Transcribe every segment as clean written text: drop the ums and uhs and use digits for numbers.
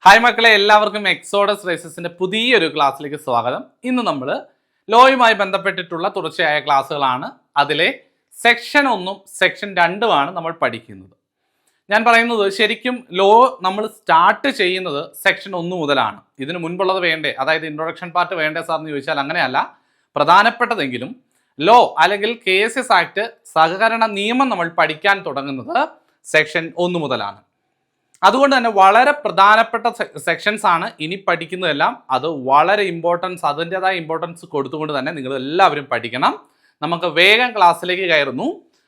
Hi മക്കളെ, എല്ലാവർക്കും exodus റേസസിന്റെ പുതിയൊരു ക്ലാസ്സിലേക്ക് സ്വാഗതം. ഇന്ന് നമ്മൾ ലോയുമായി ബന്ധപ്പെട്ടിട്ടുള്ള തുടർച്ചയായ ക്ലാസ്സുകളാണ്. അതിലെ സെക്ഷൻ 1ഉം സെക്ഷൻ 2ഉമാണ് നമ്മൾ പഠിക്കുന്നത്. ഞാൻ പറയുന്നത് ശരിക്കും ലോ നമ്മൾ സ്റ്റാർട്ട് ചെയ്യുന്നത് സെക്ഷൻ 1 മുതലാണ്. ഇതിന് മുൻപുള്ളത് വേണ്ടേ, അതായത് ഇൻട്രൊഡക്ഷൻ പാർട്ട് വേണ്ടേ സാർ എന്ന് ചോദിച്ചാൽ അങ്ങനെയല്ല. പ്രധാനപ്പെട്ടതെങ്കിലും ലോ അല്ലെങ്കിൽ KSS ആക്ട് സഹകരണ നിയമം നമ്മൾ പഠിക്കാൻ തുടങ്ങുന്നത് സെക്ഷൻ 1 മുതലാണ്. അതുകൊണ്ട് തന്നെ വളരെ പ്രധാനപ്പെട്ട സെക്ഷൻസ് ആണ് ഇനി പഠിക്കുന്നതെല്ലാം. അത് വളരെ അതിൻ്റെതായ ഇമ്പോർട്ടൻസ് കൊടുത്തുകൊണ്ട് തന്നെ നിങ്ങൾ എല്ലാവരും പഠിക്കണം. നമുക്ക് വേഗം ക്ലാസ്സിലേക്ക് കയറുന്നു.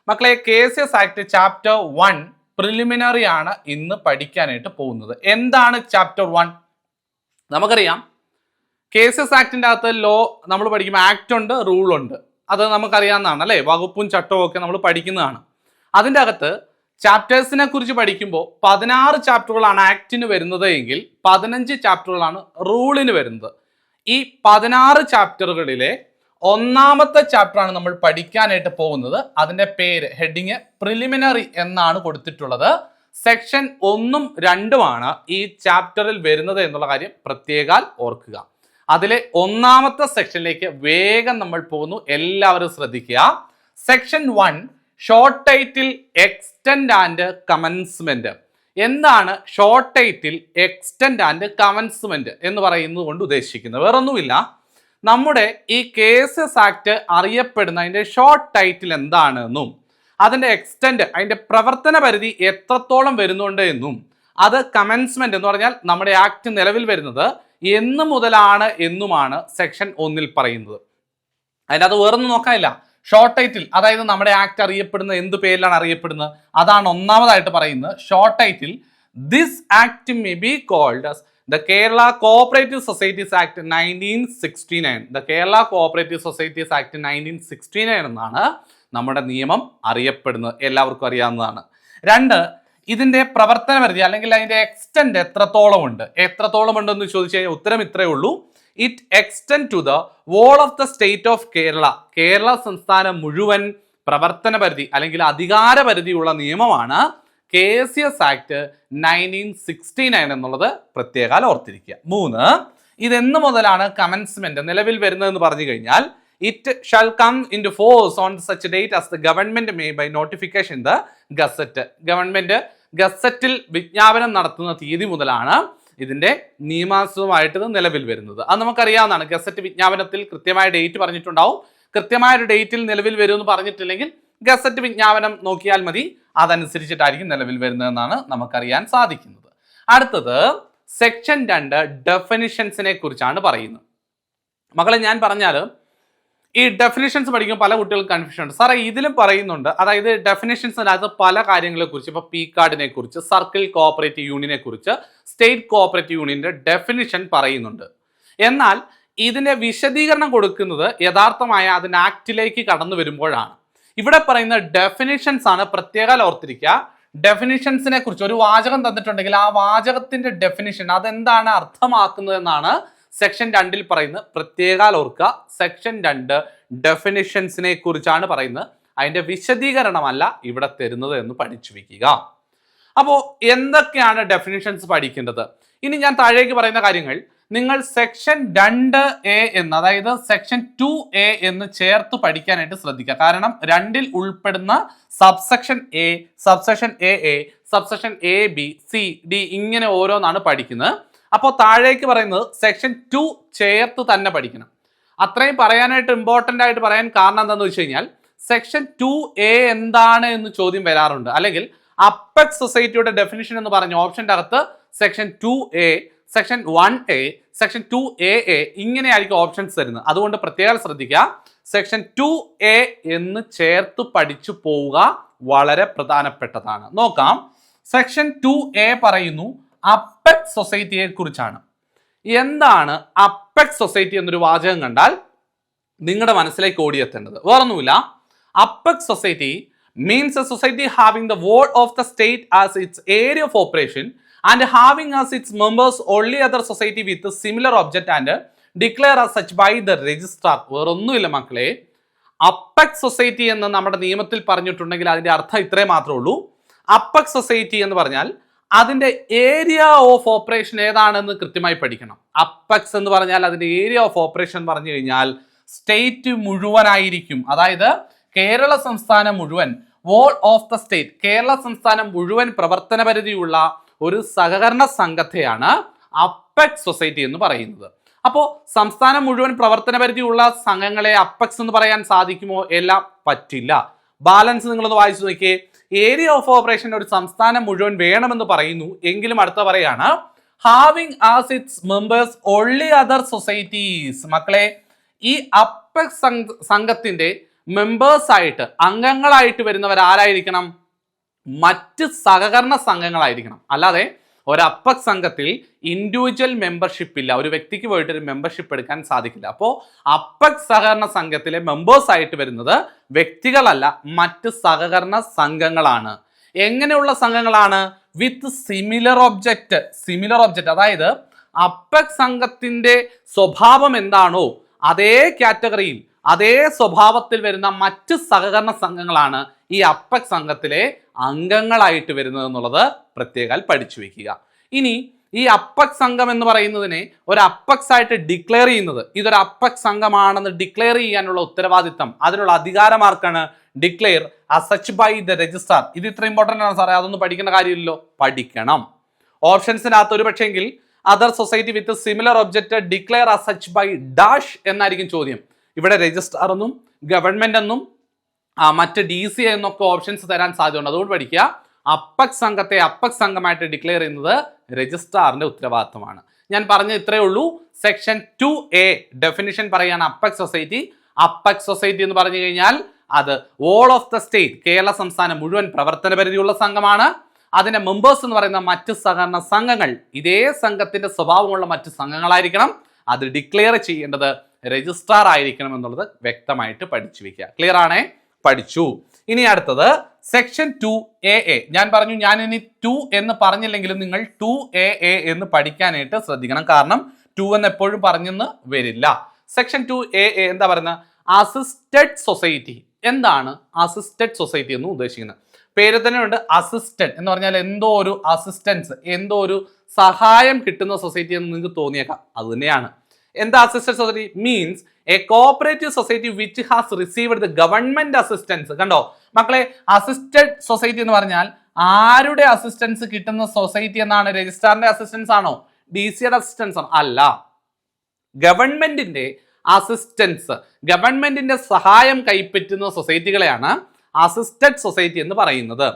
മക്കളെ, KSS ആക്ട് ചാപ്റ്റർ 1 പ്രിലിമിനറി ആണ് ഇന്ന് പഠിക്കാനായിട്ട് പോകുന്നത്. എന്താണ് ചാപ്റ്റർ 1? നമുക്കറിയാം KSS ആക്ടിൻ്റെ അകത്ത് ലോ നമ്മൾ പഠിക്കുമ്പോൾ ആക്ട് ഉണ്ട്, റൂൾ ഉണ്ട്. അത് നമുക്കറിയാവുന്നതാണ് അല്ലേ, വകുപ്പും ചട്ടവും ഒക്കെ നമ്മൾ പഠിക്കുന്നതാണ്. അതിൻ്റെ അകത്ത് ചാപ്റ്റേഴ്സിനെ കുറിച്ച് പഠിക്കുമ്പോൾ 16 ചാപ്റ്ററുകളാണ് ആക്ടിന് വരുന്നത് എങ്കിൽ 15 ചാപ്റ്ററുകളാണ് റൂളിന് വരുന്നത്. ഈ 16 ചാപ്റ്ററുകളിലെ ഒന്നാമത്തെ ചാപ്റ്ററാണ് നമ്മൾ പഠിക്കാനായിട്ട് പോകുന്നത്. അതിൻ്റെ പേര് ഹെഡിങ് പ്രിലിമിനറി എന്നാണ് കൊടുത്തിട്ടുള്ളത്. സെക്ഷൻ 1ഉം 2ഉമാണ് ഈ ചാപ്റ്ററിൽ വരുന്നത് എന്നുള്ള കാര്യം പ്രത്യേകം ഓർക്കുക. അതിലെ ഒന്നാമത്തെ സെക്ഷനിലേക്ക് വേഗം നമ്മൾ പോകുന്നു. എല്ലാവരും ശ്രദ്ധിക്കുക. Section 1 short title, extent and commencement. എന്താണ് short title, extent and commencement എന്ന് പറയുന്നത് കൊണ്ട് ഉദ്ദേശിക്കുന്നത്? വേറൊന്നുമില്ല, നമ്മുടെ ഈ KSS ആക്ട് അറിയപ്പെടുന്ന അതിൻ്റെ ഷോർട്ട് ടൈറ്റിൽ എന്താണെന്നും അതിൻ്റെ എക്സ്റ്റെൻഡ്, അതിൻ്റെ പ്രവർത്തന പരിധി എത്രത്തോളം വരുന്നുണ്ട് എന്നും അത് കമൻസ്മെന്റ് എന്ന് പറഞ്ഞാൽ നമ്മുടെ ആക്ട് നിലവിൽ വരുന്നത് എന്ന് മുതലാണ് എന്നുമാണ് സെക്ഷൻ 1ൽ പറയുന്നത്. അതിൻ്റെ അത് വേറൊന്നും നോക്കാനില്ല. ഷോർട്ട് ടൈറ്റിൽ, അതായത് നമ്മുടെ ആക്ട് അറിയപ്പെടുന്നത് എന്ത് പേരിലാണ് അറിയപ്പെടുന്നത്, അതാണ് ഒന്നാമതായിട്ട് പറയുന്നത്. Short title, this act may be called as the Kerala Cooperative Societies Act 1969. The Kerala Cooperative Societies Act 1969 എന്നാണ് നമ്മുടെ നിയമം അറിയപ്പെടുന്നത്. എല്ലാവർക്കും അറിയാവുന്നതാണ്. 2, ഇതിന്റെ പ്രവർത്തന പരിധി അല്ലെങ്കിൽ അതിന്റെ എക്സ്റ്റെൻഡ് എത്രത്തോളം ഉണ്ടെന്ന് ചോദിച്ചു കഴിഞ്ഞാൽ ഉത്തരം ഇത്രയേ ഉള്ളൂ. It extend to the whole of the state of Kerala. Kerala സംസ്ഥാനം മുഴുവൻ പ്രവർത്തന പരിധി അല്ലെങ്കിൽ അധികാര പരിധിയുള്ള നിയമമാണ് KSS ആക്ട് 1969 എന്നുള്ളത് പ്രത്യേകം ഓർത്തിരിക്കുക. 3, ഇതെന്ന് മുതലാണ് കമൻസ്മെന്റ് നിലവിൽ വരുന്നതെന്ന് പറഞ്ഞു കഴിഞ്ഞാൽ it shall come into force on such date as the government may by notification the gazette. Government ഗസറ്റിൽ വിജ്ഞാപനം നടത്തുന്ന തീയതി മുതലാണ് ഇതിന്റെ നിയമാനുസൃതമായിട്ട് നിലവിൽ വരുന്നത്. അത് നമുക്കറിയാവുന്നതാണ്. ഗസറ്റ് വിജ്ഞാപനത്തിൽ കൃത്യമായ ഡേറ്റ് പറഞ്ഞിട്ടുണ്ടാവും. കൃത്യമായ ഒരു ഡേറ്റിൽ നിലവിൽ വരുമെന്ന് പറഞ്ഞിട്ടില്ലെങ്കിൽ ഗസറ്റ് വിജ്ഞാപനം നോക്കിയാൽ മതി, അതനുസരിച്ചിട്ടായിരിക്കും നിലവിൽ വരുന്നതെന്നാണ് നമുക്കറിയാൻ സാധിക്കുന്നത്. അടുത്തത് സെക്ഷൻ 2 ഡെഫിനിഷൻസിനെ കുറിച്ചാണ് പറയുന്നത്. മക്കളെ, ഞാൻ പറഞ്ഞാൽ ഈ ഡെഫിനിഷൻസ് പഠിക്കുമ്പോൾ പല കുട്ടികൾക്ക് കൺഫ്യൂഷൻ ഉണ്ട്. സാറേ ഇതിലും പറയുന്നുണ്ട്, അതായത് ഡെഫിനിഷൻസിനകത്ത് പല കാര്യങ്ങളെ കുറിച്ച്, ഇപ്പോൾ പി കാർഡിനെ കുറിച്ച്, സർക്കിൾ കോഓപ്പറേറ്റീവ് യൂണിയനെ കുറിച്ച്, സ്റ്റേറ്റ് കോഓപ്പറേറ്റീവ് യൂണിയന്റെ ഡെഫിനിഷൻ പറയുന്നുണ്ട്. എന്നാൽ ഇതിന്റെ വിശദീകരണം കൊടുക്കുന്നത് യഥാർത്ഥമായ അതിന് ആക്ടിലേക്ക് കടന്നു വരുമ്പോഴാണ്. ഇവിടെ പറയുന്ന ഡെഫിനിഷൻസ് ആണ്, പ്രത്യേകം ഓർത്തിരിക്കുക. ഡെഫിനിഷൻസിനെ കുറിച്ച് ഒരു വാചകം തന്നിട്ടുണ്ടെങ്കിൽ ആ വാചകത്തിന്റെ ഡെഫിനിഷൻ അതെന്താണ് അർത്ഥമാക്കുന്നത് എന്നാണ് സെക്ഷൻ 2ൽ പറയുന്നത്. പ്രത്യേകം ഓർക്കുക, സെക്ഷൻ 2 ഡെഫിനിഷൻസിനെ കുറിച്ചാണ് പറയുന്നത്. അതിന്റെ വിശദീകരണമല്ല ഇവിടെ തരുന്നത് എന്ന് പഠിച്ചു വെക്കുക. അപ്പോൾ എന്തൊക്കെയാണ് ഡെഫിനിഷൻസ് പഠിക്കേണ്ടത്? ഇനി ഞാൻ താഴേക്ക് പറയുന്ന കാര്യങ്ങൾ നിങ്ങൾ സെക്ഷൻ 2A എന്ന്, അതായത് സെക്ഷൻ 2A എന്ന് ചേർത്ത് പഠിക്കാനായിട്ട് ശ്രദ്ധിക്കുക. കാരണം 2ൽ ഉൾപ്പെടുന്ന subsection A, subsection AA, subsection AB, C, D ഇങ്ങനെ ഓരോന്നാണ് പഠിക്കുന്നത്. അപ്പോൾ താഴേക്ക് പറയുന്നത് സെക്ഷൻ 2 ചേർത്ത് തന്നെ പഠിക്കണം. അത്രയും പറയാനായിട്ട് ഇമ്പോർട്ടൻ്റ് ആയിട്ട് പറയാൻ കാരണം എന്താണെന്ന് വെച്ച് കഴിഞ്ഞാൽ സെക്ഷൻ 2A എന്താണ് എന്ന് ചോദ്യം വരാറുണ്ട്. അല്ലെങ്കിൽ അപ്പെക്സ് സൊസൈറ്റിയുടെ ഡെഫിനിഷൻ എന്ന് പറഞ്ഞ ഓപ്ഷൻ്റെ അകത്ത് section 2A, section 1A, section 2AA ഇങ്ങനെയായിരിക്കും ഓപ്ഷൻസ് തരുന്നത്. അതുകൊണ്ട് പ്രത്യേകം ശ്രദ്ധിക്കുക, സെക്ഷൻ 2A എന്ന് ചേർത്ത് പഠിച്ചു പോവുക, വളരെ പ്രധാനപ്പെട്ടതാണ്. നോക്കാം, സെക്ഷൻ 2A പറയുന്നു അപ്പെക്സ് സൊസൈറ്റിയെ കുറിച്ചാണ്. എന്താണ് അപ്പെക്സ് സൊസൈറ്റി എന്നൊരു വാചകം കണ്ടാൽ നിങ്ങളുടെ മനസ്സിലേക്ക് ഓടിയെത്തേണ്ടത് വേറൊന്നുമില്ല. Apex society means a society having the whole of the state as its area of operation and having as its members only other society with a similar object and declare as such by the registrar. വേറൊന്നുമില്ല മക്കളെ, apex society എന്ന് നമ്മുടെ നിയമത്തിൽ പറഞ്ഞിട്ടുണ്ടെങ്കിൽ അതിന്റെ അർത്ഥം ഇത്രേ മാത്രമേ ഉള്ളൂ. അപ്പെക്സ് സൊസൈറ്റി എന്ന് പറഞ്ഞാൽ അതിന്റെ ഏരിയ ഓഫ് ഓപ്പറേഷൻ ഏതാണെന്ന് കൃത്യമായി പഠിക്കണം. അപ്പെക്സ് എന്ന് പറഞ്ഞാൽ അതിന്റെ ഏരിയ ഓഫ് ഓപ്പറേഷൻ പറഞ്ഞു കഴിഞ്ഞാൽ സ്റ്റേറ്റ് മുഴുവനായിരിക്കും. അതായത് കേരള സംസ്ഥാനം മുഴുവൻ, whole of the state, Kerala സംസ്ഥാനം മുഴുവൻ പ്രവർത്തന പരിധിയുള്ള ഒരു സഹകരണ സംഘത്തെയാണ് അപ്പെക്സ് സൊസൈറ്റി എന്ന് പറയുന്നത്. അപ്പോൾ സംസ്ഥാനം മുഴുവൻ പ്രവർത്തന പരിധിയുള്ള സംഘങ്ങളെ അപ്പെക്സ് എന്ന് പറയാൻ സാധിക്കുമോ? എല്ലാം പറ്റില്ല. ബാലൻസ് നിങ്ങളൊന്ന് വായിച്ചു നോക്കിയേ. ഏരിയ ഓഫ് ഓപ്പറേഷൻ ഒരു സംസ്ഥാനം മുഴുവൻ വേണമെന്ന് പറയുന്നു, എങ്കിലും അടുത്ത പറയാണ് having as its members only other societies. മക്കളെ, ഈ അപ്പെക്സ് സംഘത്തിന്റെ മെമ്പേഴ്സ് ആയിട്ട്, അംഗങ്ങളായിട്ട് വരുന്നവർ ആരായിരിക്കണം? മറ്റ് സഹകരണ സംഘങ്ങളായിരിക്കണം. അല്ലാതെ ഒരു അപ്പെക്സ് സംഘത്തിൽ ഇൻഡിവിജ്വൽ മെമ്പർഷിപ്പ് ഇല്ല. ഒരു വ്യക്തിക്ക് പോയിട്ട് ഒരു മെമ്പർഷിപ്പ് എടുക്കാൻ സാധിക്കില്ല. അപ്പോൾ അപ്പെക്സ് സഹകരണ സംഘത്തിലെ മെമ്പേഴ്സ് ആയിട്ട് വരുന്നത് വ്യക്തികളല്ല, മറ്റ് സഹകരണ സംഘങ്ങളാണ്. എങ്ങനെയുള്ള സംഘങ്ങളാണ്? With similar object. Similar object അതായത് അപ്പെക്സ് സംഘത്തിന്റെ സ്വഭാവം എന്താണോ അതേ കാറ്റഗറിയിൽ, അതേ സ്വഭാവത്തിൽ വരുന്ന മറ്റ് സഹകരണ സംഘങ്ങളാണ് ഈ അപ്പെക്സ് സംഘത്തിലെ അംഗങ്ങളായിട്ട് വരുന്നത് എന്നുള്ളത് പ്രത്യേകം പഠിച്ചു വെക്കുക. ഇനി ഈ അപ്പെക്സ് സംഘം എന്ന് പറയുന്നതിനെ ഒരു അപ്പെക്സ് ആയിട്ട് ഡിക്ലെയർ ചെയ്യുന്നത്, ഇതൊരു അപ്പെക്സ് സംഘമാണെന്ന് ഡിക്ലെയർ ചെയ്യാനുള്ള ഉത്തരവാദിത്തം, അതിനുള്ള അധികാരമാർക്കാണ്? Declare as such by the registrar. ഇത് ഇത്ര ഇമ്പോർട്ടൻ്റ് ആണ് സാറേ, അതൊന്നും പഠിക്കേണ്ട കാര്യമില്ലല്ലോ. പഠിക്കണം. ഓപ്ഷൻസിനകത്ത് ഒരു പക്ഷെങ്കിൽ other society with similar object declare as such by dash എന്നായിരിക്കും ചോദ്യം. ഇവിടെ രജിസ്ട്രാർ എന്നും ഗവൺമെന്റ് എന്നും മറ്റ് DC എന്നൊക്കെ ഓപ്ഷൻസ് തരാൻ സാധ്യതയുണ്ട്. അതുകൊണ്ട് പഠിക്കുക, അപ്പെക്സ് സംഘത്തെ അപ്പെക്സ് സംഘമായിട്ട് ഡിക്ലെയർ ചെയ്യുന്നത് രജിസ്ട്രാറിന്റെ ഉത്തരവാദിത്തമാണ്. ഞാൻ പറഞ്ഞ ഇത്രയേ ഉള്ളൂ. സെക്ഷൻ 2A ഡെഫിനിഷൻ പറയാണ് അപ്പെക്സ് സൊസൈറ്റി. അപ്പെക്സ് സൊസൈറ്റി എന്ന് പറഞ്ഞു കഴിഞ്ഞാൽ അത് all of the state, Kerala സംസ്ഥാനം മുഴുവൻ പ്രവർത്തന പരിധിയുള്ള സംഘമാണ്. അതിന്റെ മെമ്പേഴ്സ് എന്ന് പറയുന്ന മറ്റ് സഹകരണ സംഘങ്ങൾ ഇതേ സംഘത്തിന്റെ സ്വഭാവമുള്ള മറ്റ് സംഘങ്ങളായിരിക്കണം. അത് ഡിക്ലെയർ ചെയ്യേണ്ടത് രജിസ്ട്രാർ ആയിരിക്കണം എന്നുള്ളത് വ്യക്തമായിട്ട് പഠിച്ചു വെക്കുക. ക്ലിയർ ആണേ? പഠിച്ചു. ഇനി അടുത്തത് സെക്ഷൻ 2AA. ഞാൻ പറഞ്ഞു, ഞാൻ ഇനി 2 എന്ന് പറഞ്ഞില്ലെങ്കിലും നിങ്ങൾ 2AA എന്ന് പഠിക്കാനായിട്ട് ശ്രദ്ധിക്കണം. കാരണം 2 എന്ന് എപ്പോഴും പറഞ്ഞെന്ന് വരില്ല. സെക്ഷൻ 2AA എന്താ പറയുന്നത്? Assisted society. എന്താണ് അസിസ്റ്റഡ് സൊസൈറ്റി എന്ന് ഉദ്ദേശിക്കുന്നത്? പേര് തന്നെ ഉണ്ട്, അസിസ്റ്റഡ് എന്ന് പറഞ്ഞാൽ എന്തോ ഒരു അസിസ്റ്റൻസ്, എന്തോ ഒരു സഹായം കിട്ടുന്ന സൊസൈറ്റി എന്ന് നിങ്ങൾക്ക് തോന്നിയേക്കാം. അത് തന്നെയാണ്. എന്താ assisted society? Means A cooperative society which has received the government assistance. കണ്ടോ മക്കളെ, അസിസ്റ്റഡ് സൊസൈറ്റി എന്ന് പറഞ്ഞാൽ ആരുടെ അസിസ്റ്റൻസ് കിട്ടുന്ന സൊസൈറ്റി എന്നാണ്? രജിസ്ട്രാറിന്റെ അസിസ്റ്റൻസ് ആണോ? DCയുടെ അസിസ്റ്റൻസ് ആണോ? അല്ല, ഗവൺമെന്റിന്റെ അസിസ്റ്റൻസ്, ഗവൺമെന്റിന്റെ സഹായം കൈപ്പറ്റുന്ന സൊസൈറ്റികളെയാണ് അസിസ്റ്റഡ് സൊസൈറ്റി എന്ന് പറയുന്നത്.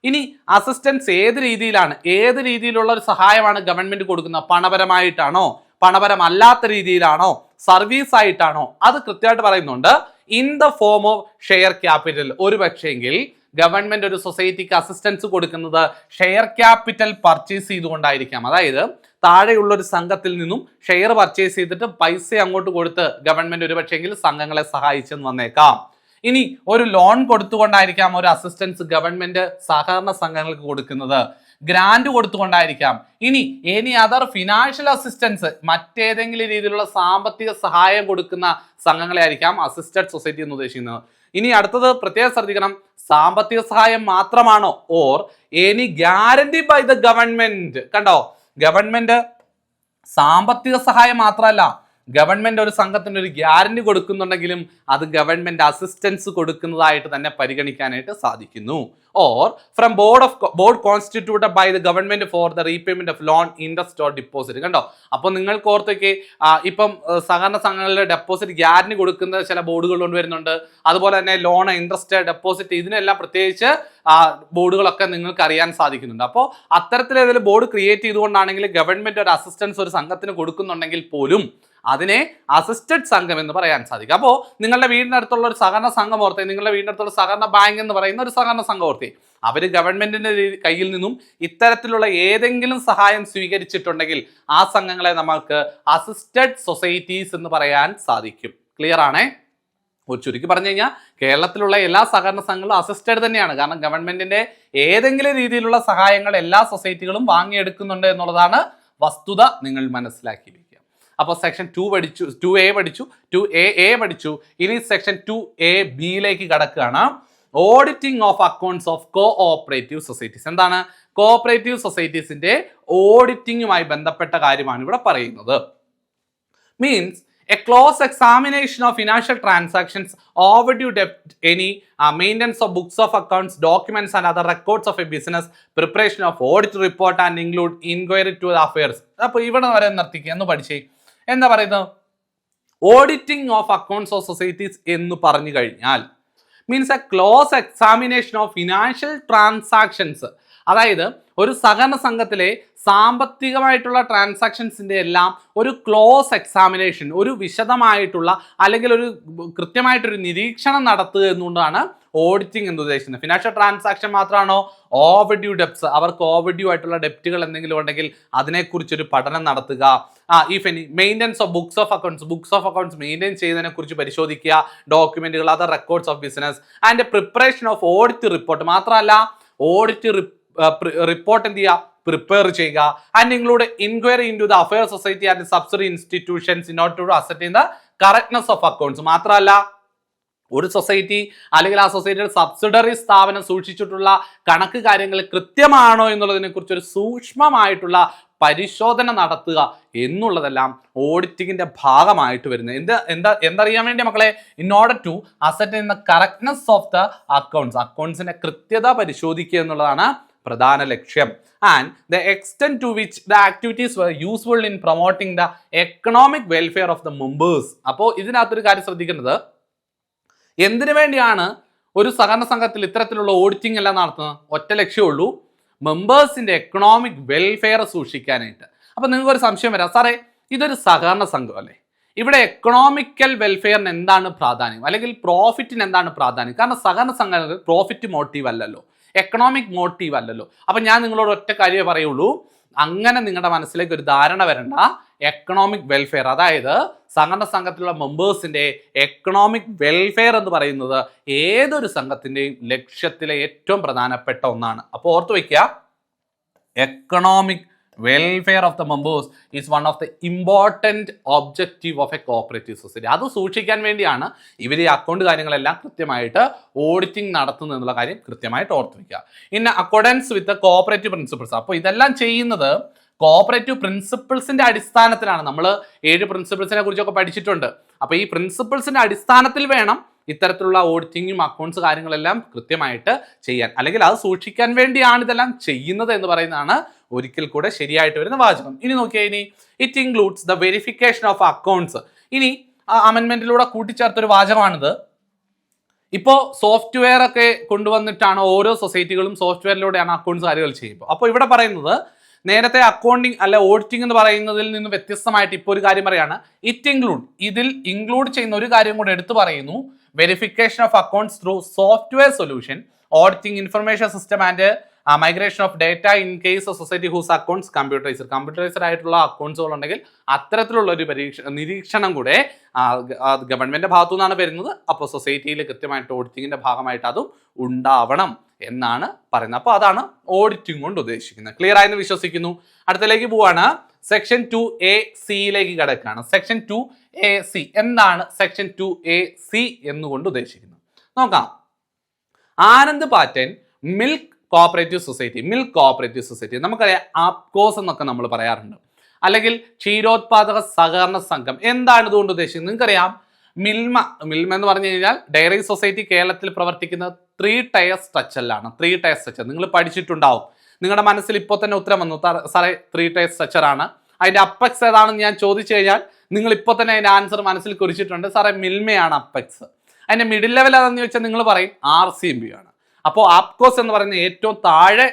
ഇനി അസിസ്റ്റൻസ് ഏത് രീതിയിലാണ്? ഏത് രീതിയിലുള്ള ഒരു സഹായമാണ് ഗവൺമെന്റ് കൊടുക്കുന്നത്? പണപരമായിട്ടാണോ, പണപരമല്ലാത്ത രീതിയിലാണോ, സർവീസ് ആയിട്ടാണോ? അത് കൃത്യമായിട്ട് പറയുന്നുണ്ട്. In the form of share capital. ഒരു പക്ഷേങ്കിൽ ഗവൺമെന്റ് ഒരു സൊസൈറ്റിക്ക് അസിസ്റ്റൻസ് കൊടുക്കുന്നത് ഷെയർ ക്യാപിറ്റൽ പർച്ചേസ് ചെയ്തുകൊണ്ടായിരിക്കാം. അതായത് താഴെയുള്ള ഒരു സംഘത്തിൽ നിന്നും ഷെയർ പർച്ചേസ് ചെയ്തിട്ട് പൈസ അങ്ങോട്ട് കൊടുത്ത് ഗവൺമെന്റ് ഒരു പക്ഷേങ്കിൽ സംഘങ്ങളെ സഹായിച്ചെന്ന് വന്നേക്കാം. ഇനി ഒരു ലോൺ കൊടുത്തുകൊണ്ടായിരിക്കാം ഒരു അസിസ്റ്റൻസ് ഗവൺമെന്റ് സഹകരണ സംഘങ്ങൾക്ക് കൊടുക്കുന്നത്. ഗ്രാന്റ് കൊടുത്തുകൊണ്ടായിരിക്കാം. ഇനി എനി അതർ ഫിനാൻഷ്യൽ അസിസ്റ്റൻസ്, മറ്റേതെങ്കിലും രീതിയിലുള്ള സാമ്പത്തിക സഹായം കൊടുക്കുന്ന സംഘങ്ങളെ ആയിരിക്കാം അസിസ്റ്റഡ് സൊസൈറ്റി എന്ന് ഉദ്ദേശിക്കുന്നത്. ഇനി അടുത്തത് പ്രത്യേകം ശ്രദ്ധിക്കണം, സാമ്പത്തിക സഹായം മാത്രമാണോ? Or any guarantee by the government. കണ്ടോ, ഗവൺമെന്റ് സാമ്പത്തിക സഹായം മാത്രമല്ല, ഗവൺമെന്റ് ഒരു സംഘത്തിന് ഒരു ഗ്യാരണ്ടി കൊടുക്കുന്നുണ്ടെങ്കിലും അത് ഗവൺമെന്റ് അസിസ്റ്റൻസ് കൊടുക്കുന്നതായിട്ട് തന്നെ പരിഗണിക്കാനായിട്ട് സാധിക്കുന്നു. Or from board constituted by the government for the repayment of loan, interest or deposit. കണ്ടോ, അപ്പോൾ നിങ്ങൾക്ക് ഓർത്തൊക്കെ ഇപ്പം സഹകരണ സംഘങ്ങളിലെ ഡെപ്പോസിറ്റ് ഗ്യാരണ്ടി കൊടുക്കുന്ന ചില ബോർഡുകൾ കൊണ്ടുവരുന്നുണ്ട്. അതുപോലെ തന്നെ ലോൺ, ഇൻട്രസ്റ്റ്, ഡെപ്പോസിറ്റ്, ഇതിനെല്ലാം പ്രത്യേകിച്ച് ബോർഡുകളൊക്കെ നിങ്ങൾക്ക് അറിയാൻ സാധിക്കുന്നുണ്ട്. അപ്പോൾ അത്തരത്തിലേതെങ്കിലും ബോർഡ് ക്രിയേറ്റ് ചെയ്തുകൊണ്ടാണെങ്കിൽ ഗവൺമെന്റ് ഒരു അസിസ്റ്റൻസ് ഒരു സംഘത്തിന് കൊടുക്കുന്നുണ്ടെങ്കിൽ പോലും അതിനെ അസിസ്റ്റഡ് സംഘം എന്ന് പറയാൻ സാധിക്കും. അപ്പോൾ നിങ്ങളുടെ വീടിനടുത്തുള്ള ഒരു സഹകരണ സംഘം ഓർത്തെ, നിങ്ങളുടെ വീടിനടുത്തുള്ള സഹകരണ ബാങ്ക് എന്ന് പറയുന്ന ഒരു സഹകരണ സംഘം ഓർത്തെ, അവർ ഗവൺമെന്റിന്റെ കയ്യിൽ നിന്നും ഇത്തരത്തിലുള്ള ഏതെങ്കിലും സഹായം സ്വീകരിച്ചിട്ടുണ്ടെങ്കിൽ ആ സംഘങ്ങളെ നമുക്ക് അസിസ്റ്റഡ് സൊസൈറ്റീസ് എന്ന് പറയാൻ സാധിക്കും. ക്ലിയർ ആണേ? ചുരുക്കി പറഞ്ഞു കഴിഞ്ഞാൽ കേരളത്തിലുള്ള എല്ലാ സഹകരണ സംഘങ്ങളും അസിസ്റ്റഡ് തന്നെയാണ്. കാരണം ഗവൺമെന്റിന്റെ ഏതെങ്കിലും രീതിയിലുള്ള സഹായങ്ങൾ എല്ലാ സൊസൈറ്റികളും വാങ്ങിയെടുക്കുന്നുണ്ട് എന്നുള്ളതാണ് വസ്തുത. നിങ്ങൾ മനസ്സിലാക്കി വെക്കുക. അപ്പോൾ സെക്ഷൻ 2 പഠിച്ചു, 2A പഠിച്ചു, 2AA പഠിച്ചു. ഇനി സെക്ഷൻ 2AB കടക്കുകയാണ്. Auditing of accounts of cooperative societies. എന്താണ്? കോഓപ്പറേറ്റീവ് സൊസൈറ്റീസിന്റെ ഓഡിറ്റിംഗുമായി ബന്ധപ്പെട്ട കാര്യമാണ് ഇവിടെ പറയുന്നത്. Means a close examination of financial transactions, overdue debt, any maintenance of books of accounts, documents and other records of a business, preparation of audit report and include inquiry to the affairs. അപ്പോൾ ഇവിടെ വരെ നിർത്തിക്കുക എന്ന് പഠിച്ചേ. എന്താ പറയുന്നത്? Auditing of accounts of societies എന്ന് പറഞ്ഞു കഴിഞ്ഞാൽ means A close examination of financial transactions. അതായത് ഒരു സഹകരണ സംഘത്തിലെ സാമ്പത്തികമായിട്ടുള്ള ട്രാൻസാക്ഷൻസിൻ്റെ എല്ലാം ഒരു ക്ലോസ് എക്സാമിനേഷൻ, ഒരു വിശദമായിട്ടുള്ള അല്ലെങ്കിൽ ഒരു കൃത്യമായിട്ടൊരു നിരീക്ഷണം നടത്തുക എന്നുകൊണ്ടാണ് ഓഡിറ്റിംഗ് എന്ന് ഉദ്ദേശിക്കുന്നത്. ഫിനാൻഷ്യൽ ട്രാൻസാക്ഷൻ മാത്രമാണോ? ഓവർഡ്യൂ ഡെപ്റ്റ്സ്, അവർക്ക് ഓവർഡ്യൂ ആയിട്ടുള്ള ഡെപ്റ്റുകൾ എന്തെങ്കിലും ഉണ്ടെങ്കിൽ അതിനെക്കുറിച്ചൊരു പഠനം നടത്തുക. If any maintenance of books of accounts maintain ചെയ്യുന്നതിനെ കുറിച്ച് പരിശോധിക്കുക. ഡോക്യുമെന്റുകൾ, other records of business and preparation of audit report. മാത്രമല്ല ഓഡിറ്റ് റിപ്പോർട്ട് എന്ത് ചെയ്യുക? പ്രിപ്പയർ ചെയ്യുക. And include inquiry into the affair society and subsidiary institutions in order to ascertain the correctness of accounts. മാത്രമല്ല ഒരു society അല്ലെങ്കിൽ ആ സൊസൈറ്റിയുടെ subsidiary സ്ഥാപനം സൂക്ഷിച്ചിട്ടുള്ള കണക്ക് കാര്യങ്ങൾ കൃത്യമാണോ എന്നുള്ളതിനെ കുറിച്ച് ഒരു സൂക്ഷ്മമായിട്ടുള്ള പരിശോധന നടത്തുക എന്നുള്ളതെല്ലാം ഓഡിറ്റിങ്ങിന്റെ ഭാഗമായിട്ട് വരുന്നത്. എന്തറിയാൻ വേണ്ടി മക്കളെ? In order to ascertain the correctness of the അക്കൗണ്ട്സിന്റെ കൃത്യത പരിശോധിക്കുക എന്നുള്ളതാണ് പ്രധാന ലക്ഷ്യം. And the extent to which the activities were useful in promoting the economic welfare of the members. അപ്പോൾ ഇതിനകത്തൊരു കാര്യം ശ്രദ്ധിക്കുന്നത്, എന്തിനു വേണ്ടിയാണ് ഒരു സഹകരണ സംഘത്തിൽ ഇത്തരത്തിലുള്ള ഓഡിറ്റിംഗ് എല്ലാം നടത്തുന്നത്? ഒറ്റ ലക്ഷ്യമുള്ളൂ, മെമ്പേഴ്സിന്റെ എക്കണോമിക് വെൽഫെയർ സൂക്ഷിക്കാനായിട്ട്. അപ്പൊ നിങ്ങൾക്ക് ഒരു സംശയം വരാം, സാറേ ഇതൊരു സഹകരണ സംഘം അല്ലേ, ഇവിടെ എക്കണോമിക്കൽ വെൽഫെയറിന് എന്താണ് പ്രാധാന്യം, അല്ലെങ്കിൽ പ്രോഫിറ്റിന് എന്താണ് പ്രാധാന്യം? കാരണം സഹകരണ സംഘങ്ങൾക്ക് പ്രോഫിറ്റ് മോട്ടീവ് അല്ലല്ലോ, എക്കണോമിക് മോട്ടീവ് അല്ലല്ലോ. അപ്പൊ ഞാൻ നിങ്ങളോട് ഒറ്റ കാര്യമേ പറയുള്ളൂ, അങ്ങനെ നിങ്ങളുടെ മനസ്സിലേക്ക് ഒരു ധാരണ വരണ്ട. എക്കണോമിക് വെൽഫെയർ, അതായത് സഹകരണ സംഘത്തിലുള്ള മെമ്പേഴ്സിന്റെ എക്കണോമിക് വെൽഫെയർ എന്ന് പറയുന്നത് ഏതൊരു സംഘത്തിന്റെയും ലക്ഷ്യത്തിലെ ഏറ്റവും പ്രധാനപ്പെട്ട ഒന്നാണ്. അപ്പോൾ ഓർത്തു വയ്ക്കുക, economic welfare of the members is one of the important objective of a cooperative society. അത് സൂക്ഷിക്കാൻ വേണ്ടിയാണ് ഇവർ ഈ അക്കൗണ്ട് കാര്യങ്ങളെല്ലാം കൃത്യമായിട്ട് ഓഡിറ്റിംഗ് നടത്തുന്നത് എന്നുള്ള കാര്യം കൃത്യമായിട്ട് ഓർത്ത് വയ്ക്കുക. In accordance with the cooperative principles. അപ്പോൾ ഇതെല്ലാം ചെയ്യുന്നത് കോഓപ്പറേറ്റീവ് പ്രിൻസിപ്പിൾസിന്റെ അടിസ്ഥാനത്തിലാണ്. നമ്മൾ 7 പ്രിൻസിപ്പിൾസിനെ കുറിച്ചൊക്കെ പഠിച്ചിട്ടുണ്ട്. അപ്പോൾ ഈ പ്രിൻസിപ്പിൾസിന്റെ അടിസ്ഥാനത്തിൽ വേണം ഇത്തരത്തിലുള്ള ഓഡിറ്റിങ്ങും അക്കൗണ്ട്സ് കാര്യങ്ങളെല്ലാം കൃത്യമായിട്ട് ചെയ്യാൻ, അല്ലെങ്കിൽ അത് സൂക്ഷിക്കാൻ വേണ്ടിയാണ് ഇതെല്ലാം ചെയ്യുന്നത് എന്ന് പറയുന്നതാണ് ഒരിക്കൽ കൂടെ ശരിയായിട്ട് വരുന്ന വാചകം. ഇനി നോക്കിയാൽ ഇനി it includes the verification of accounts. ഇനി അമെൻമെന്റിലൂടെ കൂട്ടിച്ചേർത്തൊരു വാചകമാണിത്. ഇപ്പോൾ സോഫ്റ്റ്വെയർ ഒക്കെ കൊണ്ടുവന്നിട്ടാണ് ഓരോ സൊസൈറ്റികളും സോഫ്റ്റ്വെയറിലൂടെയാണ് അക്കൗണ്ട്സ് കാര്യങ്ങൾ ചെയ്യുമ്പോൾ. അപ്പോൾ ഇവിടെ പറയുന്നത് നേരത്തെ അക്കൗണ്ടിങ് അല്ല ഓഡിറ്റിംഗ് എന്ന് പറയുന്നതിൽ നിന്ന് വ്യത്യസ്തമായിട്ട് ഇപ്പോൾ ഒരു കാര്യം പറയാണ്, ഇതിൽ ഇൻക്ലൂഡ് ചെയ്യുന്ന ഒരു കാര്യം കൂടെ എടുത്തു പറയുന്നു, verification of accounts through software solution, auditing information system and migration of data in case of society whose accounts computerised ആയിട്ടുള്ള അക്കൗണ്ട്സുകൾ ഉണ്ടെങ്കിൽ അത്തരത്തിലുള്ള ഒരു നിരീക്ഷണം കൂടെ ഗവൺമെന്റിന്റെ ഭാഗത്തു നിന്നാണ് വരുന്നത്. അപ്പോൾ സൊസൈറ്റിയിൽ കൃത്യമായിട്ട് ഓഡിറ്റിങ്ങിന്റെ ഭാഗമായിട്ട് അതും ഉണ്ടാവണം എന്നാണ് പറയുന്നത്. അപ്പോൾ അതാണ് ഓഡിറ്റിംഗ് കൊണ്ട് ഉദ്ദേശിക്കുന്നത്. ക്ലിയർ ആയെന്ന് വിശ്വസിക്കുന്നു. അടുത്തലേക്ക് പോവാണ്. സെക്ഷൻ 2A(c) കിടക്കുകയാണ്. സെക്ഷൻ 2A(c) എന്താണ് സെക്ഷൻ 2A(c) എന്നുകൊണ്ട് ഉദ്ദേശിക്കുന്നത് നോക്കാം. Anand Patton milk cooperative society നമുക്കറിയാം, ആപ്കോസ് എന്നൊക്കെ നമ്മൾ പറയാറുണ്ട്, അല്ലെങ്കിൽ ക്ഷീരോത്പാദക സഹകരണ സംഘം. എന്താണ് ഇതുകൊണ്ട് ഉദ്ദേശിക്കുന്നത്? നിങ്ങൾക്കറിയാം, മിൽമ എന്ന് പറഞ്ഞു കഴിഞ്ഞാൽ ഡയറി സൊസൈറ്റി കേരളത്തിൽ പ്രവർത്തിക്കുന്ന 3 ടയർ സ്ട്രക്ചറിലാണ്. 3 ടയർ സ്ട്രക്ചർ നിങ്ങൾ പഠിച്ചിട്ടുണ്ടാവും. നിങ്ങളുടെ മനസ്സിൽ ഇപ്പോൾ തന്നെ ഉത്തരം വന്നു, സാറേ 3 ടയർ സ്ട്രക്ചർ ആണ്. അതിന്റെ അപ്പെക്സ് ഏതാണെന്ന് ഞാൻ ചോദിച്ചു കഴിഞ്ഞാൽ നിങ്ങൾ ഇപ്പോൾ തന്നെ അതിന്റെ ആൻസർ മനസ്സിൽ കുറിച്ചിട്ടുണ്ട്, സാറേ മിൽമയാണ് അപ്പെക്സ്. അതിന്റെ മിഡിൽ ലെവൽ ഏതാണെന്ന് ചോദിച്ചാൽ നിങ്ങൾ പറയും RCMB ആണ്. അപ്പോൾ ആപ്കോസ് എന്ന് പറയുന്നത് ഏറ്റവും താഴെ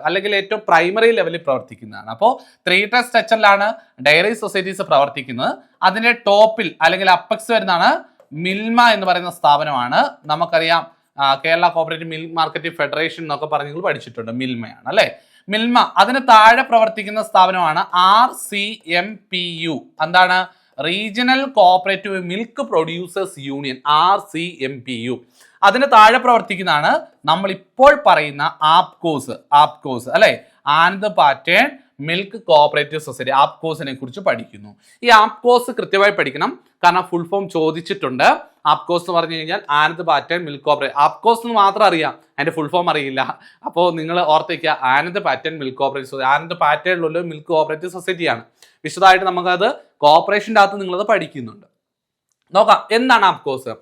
അല്ലെങ്കിൽ ഏറ്റവും പ്രൈമറി ലെവലിൽ പ്രവർത്തിക്കുന്നതാണ്. അപ്പോൾ 3 ടയർ സ്ട്രക്ചറിലാണ് ഡയറി സൊസൈറ്റീസ് പ്രവർത്തിക്കുന്നത്. അതിന്റെ ടോപ്പിൽ അല്ലെങ്കിൽ അപ്പെക്സ് വരുന്നതാണ് മിൽമ എന്ന് പറയുന്ന സ്ഥാപനമാണ്. നമുക്കറിയാം, Kerala cooperative milk marketing federation എന്നൊക്കെ പറഞ്ഞ് നിങ്ങൾ പഠിച്ചിട്ടുണ്ട്, മിൽമയാണ് അല്ലേ. മിൽമ അതിന് താഴെ പ്രവർത്തിക്കുന്ന സ്ഥാപനമാണ് RCMPU. എന്താണ്? Regional cooperative milk producers union, RCMPU. അതിന് താഴെ പ്രവർത്തിക്കുന്നതാണ് നമ്മൾ ഇപ്പോൾ പറയുന്ന ആപ്കോസ് അല്ലെ. Anand pattern milk cooperative society, ആപ്കോസിനെ കുറിച്ച് പഠിക്കുന്നു. ഈ ആപ്കോസ് കൃത്യമായി പഠിക്കണം, കാരണം ഫുൾ ഫോം ചോദിച്ചിട്ടുണ്ട്. ആപ്കോസ് എന്ന് പറഞ്ഞു കഴിഞ്ഞാൽ Anand pattern milk corporation. APCOS എന്ന് മാത്രം അറിയാം, അതിന്റെ ഫുൾ ഫോം അറിയില്ല. അപ്പോൾ നിങ്ങൾ ഓർത്തിക്കുക, Anand pattern milk cooperative society. Anand പാറ്റേണിലുള്ള മിൽക്ക് കോർപ്പറേറ്റീവ് സൊസൈറ്റിയാണ്. വിശദമായിട്ട് നമുക്കത് കോർപ്പറേഷൻ്റെ അകത്ത് നിങ്ങളത് പഠിക്കുന്നുണ്ട്. നോക്കാം എന്താണ് APCOS.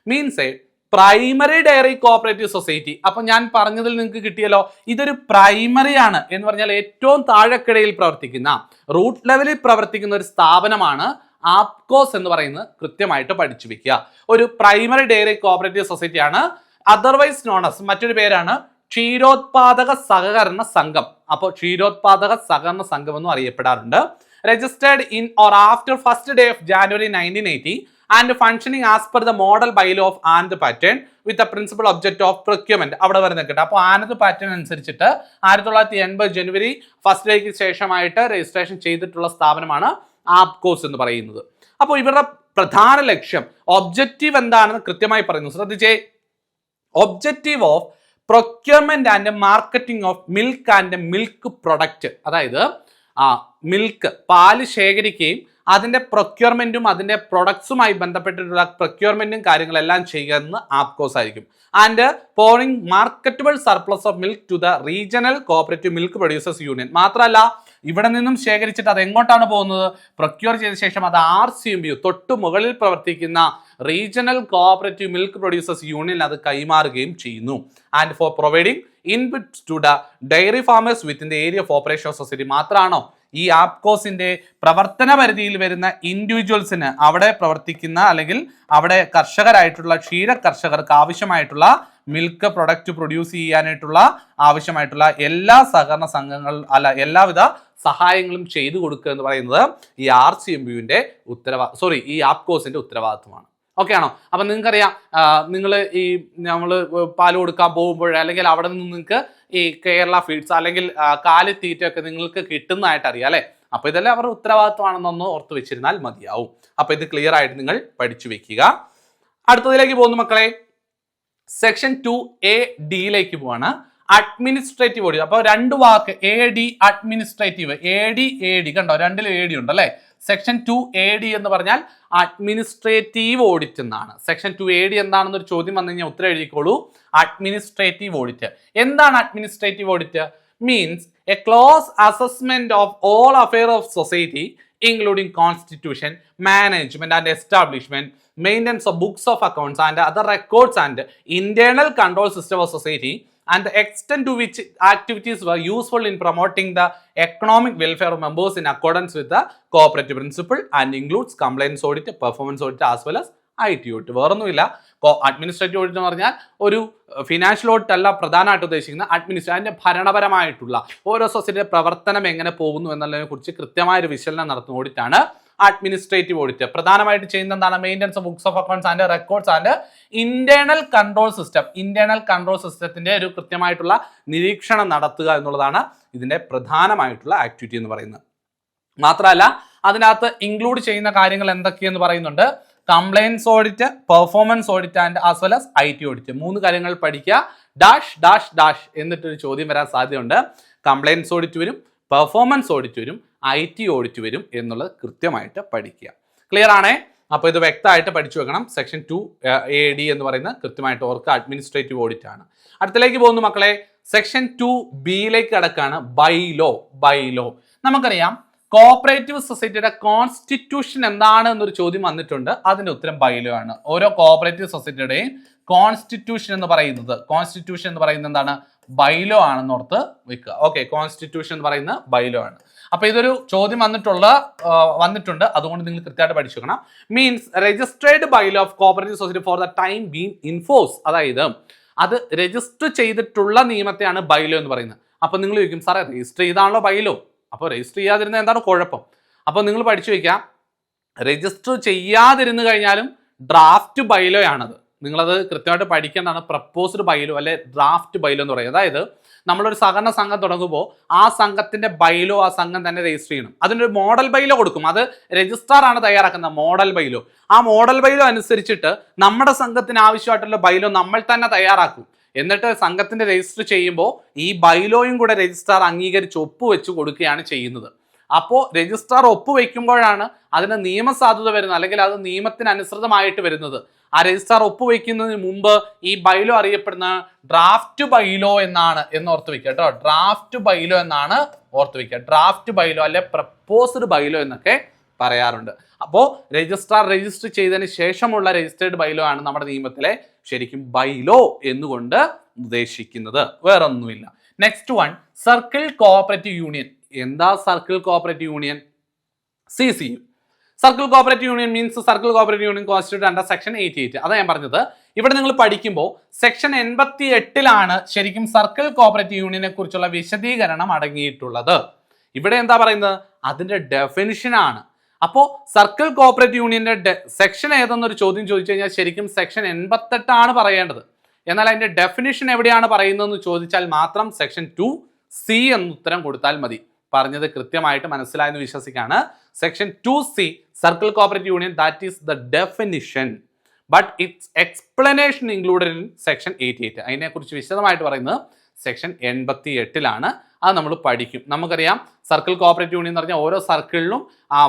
Means primary dairy cooperative society. അപ്പൊ ഞാൻ പറഞ്ഞതിൽ നിങ്ങൾക്ക് കിട്ടിയല്ലോ, ഇതൊരു പ്രൈമറി ആണ് എന്ന് പറഞ്ഞാൽ ഏറ്റവും താഴെക്കിടയിൽ പ്രവർത്തിക്കുന്ന, റൂട്ട് ലെവലിൽ പ്രവർത്തിക്കുന്ന ഒരു സ്ഥാപനമാണ് ആപ്കോസ് എന്ന് പറയുന്നത്. കൃത്യമായിട്ട് പഠിച്ചു വെക്കുക. ഒരു പ്രൈമറി ഡയറി കോഓപ്പറേറ്റീവ് സൊസൈറ്റി ആണ്. അതർവൈസ് നോൺ ആസ്, മറ്റൊരു പേരാണ് ക്ഷീരോത്പാദക സഹകരണ സംഘം. അപ്പോൾ ക്ഷീരോത്പാദക സഹകരണ സംഘം എന്നും അറിയപ്പെടാറുണ്ട്. Registered in or after first day of January 1980 and functioning as per the model bylaw of Anand pattern with the principal object of procurement. അവിടെ വരെ നിൽക്കട്ടെ. അപ്പോൾ ആനന്ദ് പാറ്റേൺ അനുസരിച്ചിട്ട് 1980 ജനുവരി 1 ഡേക്ക് ശേഷമായിട്ട് രജിസ്ട്രേഷൻ ചെയ്തിട്ടുള്ള സ്ഥാപനമാണ് ആപ്കോസ് എന്ന് പറയുന്നത്. അപ്പോൾ ഇവരുടെ പ്രധാന ലക്ഷ്യം, ഒബ്ജക്റ്റീവ് എന്താണെന്ന് കൃത്യമായി പറയുന്നു. ശ്രദ്ധിച്ചേ, objective of procurement and marketing of milk and milk product. അതായത് മിൽക്ക്, പാല് ശേഖരിക്കുകയും അതിന്റെ പ്രൊക്യൂർമെന്റും അതിന്റെ പ്രൊഡക്ട്സുമായി ബന്ധപ്പെട്ടിട്ടുള്ള പ്രൊക്യൂർമെന്റും കാര്യങ്ങളെല്ലാം ചെയ്യുന്ന ആപ്കോസ് ആയിരിക്കും. And pouring marketable surplus of milk to the regional cooperative milk producers union. മാത്രമല്ല ഇവിടെ നിന്നും ശേഖരിച്ചിട്ട് അത് എങ്ങോട്ടാണ് പോകുന്നത്? പ്രൊക്യൂർ ചെയ്ത ശേഷം അത് RCMU, തൊട്ടു മുകളിൽ പ്രവർത്തിക്കുന്ന regional cooperative milk producers union അത് കൈമാറുകയും ചെയ്യുന്നു. And for providing inputs to the dairy farmers within the area of operation of society. മാത്രമാണോ ഈ ആപ്കോസിന്റെ പ്രവർത്തന പരിധിയിൽ വരുന്ന ഇൻഡിവിജ്വൽസിന്, അവിടെ പ്രവർത്തിക്കുന്ന അല്ലെങ്കിൽ അവിടെ കർഷകരായിട്ടുള്ള ക്ഷീര കർഷകർക്ക് ആവശ്യമായിട്ടുള്ള മിൽക്ക് പ്രൊഡക്റ്റ് പ്രൊഡ്യൂസ് ചെയ്യാനായിട്ടുള്ള ആവശ്യമായിട്ടുള്ള എല്ലാ സഹകരണ സംഘങ്ങൾ എല്ലാവിധ സഹായങ്ങളും ചെയ്തു കൊടുക്കുക എന്ന് പറയുന്നത് ഈ RCMUവിന്റെ ഈ ആപ്കോസിന്റെ ഉത്തരവാദിത്വമാണ്. ഓക്കെ ആണോ? അപ്പൊ നിങ്ങൾക്കറിയാം, നിങ്ങൾ ഈ നമ്മൾ പാല് കൊടുക്കാൻ പോകുമ്പോൾ അല്ലെങ്കിൽ അവിടെ നിന്ന് നിങ്ങൾക്ക് ഈ കേരള ഫീഡ്സ് അല്ലെങ്കിൽ കാലിത്തീറ്റൊക്കെ നിങ്ങൾക്ക് കിട്ടുന്നതായിട്ട് അറിയാം അല്ലെ. അപ്പൊ ഇതെല്ലാം അവരുടെ ഉത്തരവാദിത്വമാണെന്നൊന്ന് ഓർത്ത് വെച്ചിരുന്നാൽ മതിയാവും. അപ്പൊ ഇത് ക്ലിയർ ആയിട്ട് നിങ്ങൾ പഠിച്ചു വെക്കുക. അടുത്തതിലേക്ക് പോകുന്നു മക്കളെ. സെക്ഷൻ 2A-Dയിലേക്ക് പോവാണ്. Administrative audit. അപ്പൊ രണ്ട് വാക്ക് AD, അഡ്മിനിസ്ട്രേറ്റീവ്. AD കണ്ടോ, രണ്ടിലും AD ഉണ്ട് അല്ലെ. സെക്ഷൻ 2AD എന്ന് പറഞ്ഞാൽ അഡ്മിനിസ്ട്രേറ്റീവ് ഓഡിറ്റ് എന്നാണ്. സെക്ഷൻ 2AD എന്താണെന്നൊരു ചോദ്യം വന്നു കഴിഞ്ഞാൽ ഉത്തരം എഴുതിക്കോളൂ, അഡ്മിനിസ്ട്രേറ്റീവ് ഓഡിറ്റ്. എന്താണ് administrative audit? Means A close assessment of all affair of society including constitution, management and establishment, maintenance of books of accounts and other records and internal control system of society, and the extent to which activities were useful in promoting the economic welfare of members in accordance with the cooperative principle, and includes compliance audit, performance audit as well as IT audit. വേറൊന്നുമില്ല. Administrative audit എന്ന് പറഞ്ഞാൽ ഒരു financial audit അല്ല പ്രധാനമായിട്ട് ഉദ്ദേശിക്കുന്ന അതിന്റെ ഭരണപരമായിട്ടുള്ള ഓരോ സൊസൈറ്റിയുടെ പ്രവർത്തനം എങ്ങനെ പോകുന്നു എന്നുള്ളതിനെ കുറിച്ച് കൃത്യമായ ഒരു വിശകലനം നടത്തുന്ന ഓഡിറ്റാണ് അഡ്മിനിസ്ട്രേറ്റീവ് ഓഡിറ്റ്. പ്രധാനമായിട്ട് ചെയ്യുന്ന എന്താണ്? Maintenance of books of accounts and records and internal control system. Internal control സിസ്റ്റത്തിന്റെ ഒരു കൃത്യമായിട്ടുള്ള നിരീക്ഷണം നടത്തുക എന്നുള്ളതാണ് ഇതിന്റെ പ്രധാനമായിട്ടുള്ള ആക്ടിവിറ്റി എന്ന് പറയുന്നത്. മാത്രമല്ല അതിനകത്ത് ഇൻക്ലൂഡ് ചെയ്യുന്ന കാര്യങ്ങൾ എന്തൊക്കെയെന്ന് പറയുന്നുണ്ട്. Compliance audit, performance audit and as well as IT audit. 3 കാര്യങ്ങൾ പഠിക്കുക. ഡാഷ് എന്നിട്ടൊരു ചോദ്യം വരാൻ സാധ്യതയുണ്ട്. കംപ്ലൈൻസ് ഓഡിറ്റ് വരും, പെർഫോമൻസ് ഓഡിറ്റ് വരും, IT ഓഡിറ്റ് വരും എന്നുള്ളത് കൃത്യമായിട്ട് പഠിക്കുക. ക്ലിയർ ആണേ? അപ്പോൾ ഇത് വ്യക്തമായിട്ട് പഠിച്ചു വെക്കണം. സെക്ഷൻ 2AD എന്ന് പറയുന്നത് കൃത്യമായിട്ട് ഓർക്കുക, അഡ്മിനിസ്ട്രേറ്റീവ് ഓഡിറ്റ് ആണ്. അടുത്തിലേക്ക് പോകുന്നു മക്കളെ. സെക്ഷൻ 2B-യിലേക്ക് കടക്കാണ്. ബൈലോ. നമുക്കറിയാം കോഓപ്പറേറ്റീവ് സൊസൈറ്റിയുടെ കോൺസ്റ്റിറ്റ്യൂഷൻ എന്താണ് എന്നൊരു ചോദ്യം വന്നിട്ടുണ്ട്. അതിന്റെ ഉത്തരം ബൈലോ ആണ്. ഓരോ കോഓപ്പറേറ്റീവ് സൊസൈറ്റിയുടെയും കോൺസ്റ്റിറ്റ്യൂഷൻ എന്ന് പറയുന്നത് എന്താണ്? ബൈലോ ആണെന്ന് ഓർത്ത് വെക്കുക. ഓക്കെ, കോൺസ്റ്റിറ്റ്യൂഷൻ എന്ന് പറയുന്നത് ബൈലോ ആണ്. അപ്പൊ ഇതൊരു ചോദ്യം വന്നിട്ടുണ്ട്, അതുകൊണ്ട് നിങ്ങൾ കൃത്യമായിട്ട് പഠിച്ചു വെക്കണം. Means registered bylaw of cooperative society for the time been enforce. അതായത് അത് രജിസ്റ്റർ ചെയ്തിട്ടുള്ള നിയമത്തെയാണ് ബൈലോ എന്ന് പറയുന്നത്. അപ്പൊ നിങ്ങൾ ചോദിക്കും, സാറേ രജിസ്റ്റർ ചെയ്താണല്ലോ ബൈലോ, അപ്പോൾ രജിസ്റ്റർ ചെയ്യാതിരുന്ന എന്താണ് കുഴപ്പം? അപ്പോൾ നിങ്ങൾ പഠിച്ചു വയ്ക്കാം, രജിസ്റ്റർ ചെയ്യാതിരുന്നു കഴിഞ്ഞാലും ഡ്രാഫ്റ്റ് ബൈലോ ആണത്. നിങ്ങളത് കൃത്യമായിട്ട് പഠിക്കേണ്ടതാണ്. പ്രപ്പോസ്ഡ് ബൈലോ അല്ലെ ഡ്രാഫ്റ്റ് ബൈലോ എന്ന് പറയുന്നത്. അതായത് നമ്മളൊരു സഹകരണ സംഘം തുടങ്ങുമ്പോൾ ആ സംഘത്തിന്റെ ബൈലോ ആ സംഘം തന്നെ രജിസ്റ്റർ ചെയ്യണം. അതിനൊരു മോഡൽ ബൈലോ കൊടുക്കും. അത് രജിസ്ട്രാർ ആണ് തയ്യാറാക്കുന്ന മോഡൽ ബൈലോ. ആ മോഡൽ ബൈലോ അനുസരിച്ചിട്ട് നമ്മുടെ സംഘത്തിന് ആവശ്യമായിട്ടുള്ള ബൈലോ നമ്മൾ തന്നെ തയ്യാറാക്കും. എന്നിട്ട് സംഘത്തിന്റെ രജിസ്റ്റർ ചെയ്യുമ്പോൾ ഈ ബൈലോയും കൂടെ രജിസ്ട്രാർ അംഗീകരിച്ച് ഒപ്പുവെച്ച് കൊടുക്കുകയാണ് ചെയ്യുന്നത്. അപ്പോൾ രജിസ്ട്രാർ ഒപ്പുവെക്കുമ്പോഴാണ് അതിന് നിയമസാധുത വരുന്നത്, അല്ലെങ്കിൽ അത് നിയമത്തിനനുസൃതമായിട്ട് വരുന്നത്. ആ രജിസ്ട്രാർ ഒപ്പുവെക്കുന്നതിന് മുമ്പ് ഈ ബൈലോ അറിയപ്പെടുന്ന ഡ്രാഫ്റ്റ് ബൈലോ എന്നാണ് എന്ന് ഓർത്ത് വെക്കുക കേട്ടോ. ഡ്രാഫ്റ്റ് ബൈലോ എന്നാണ് ഓർത്ത് വെക്കുക. ഡ്രാഫ്റ്റ് ബൈലോ അല്ലെ പ്രപ്പോസ്ഡ് ബൈലോ എന്നൊക്കെ പറയാറുണ്ട്. അപ്പോൾ രജിസ്ട്രാർ രജിസ്റ്റർ ചെയ്തതിന് ശേഷമുള്ള രജിസ്റ്റേർഡ് ബൈലോ ആണ് നമ്മുടെ നിയമത്തിലെ ശരിക്കും ബൈലോ എന്നുകൊണ്ട് ഉദ്ദേശിക്കുന്നത്, വേറൊന്നുമില്ല. Next one, circle cooperative union. എന്താ circle cooperative union? CCU. Circle cooperative union means circle cooperative union constitute under section 88. അതാ ഞാൻ പറഞ്ഞത്. ഇവിടെ നിങ്ങൾ പഠിക്കുമ്പോൾ സെക്ഷൻ 88-ലാണ് ശരിക്കും സർക്കിൾ കോഓപ്പറേറ്റീവ് യൂണിയനെ കുറിച്ചുള്ള വിശദീകരണം അടങ്ങിയിട്ടുള്ളത്. ഇവിടെ എന്താ പറയുന്നത്? അതിന്റെ ഡെഫിനിഷൻ ആണ്. അപ്പോൾ സർക്കിൾ കോഓപ്പറേറ്റീവ് യൂണിയന്റെ സെക്ഷൻ ഏതെന്നൊരു ചോദ്യം ചോദിച്ചു കഴിഞ്ഞാൽ ശരിക്കും സെക്ഷൻ 88 പറയേണ്ടത്. എന്നാൽ അതിന്റെ ഡെഫിനിഷൻ എവിടെയാണ് പറയുന്നതെന്ന് ചോദിച്ചാൽ മാത്രം സെക്ഷൻ 2C എന്ന് ഉത്തരം കൊടുത്താൽ മതി. പറഞ്ഞത് കൃത്യമായിട്ട് മനസ്സിലായെന്ന് വിശ്വസിക്കാണ്. Section 2C circle cooperative union, that is the definition, but its explanation included in section 88. അതിനെക്കുറിച്ച് വിശദമായിട്ട് പറയുന്നത് സെക്ഷൻ 88-ലാണ്. അത് നമ്മൾ പഠിക്കും. നമുക്കറിയാം സർക്കിൾ കോഓപ്പറേറ്റീവ് യൂണിയൻ എന്ന് പറഞ്ഞാൽ ഓരോ സർക്കിളിലും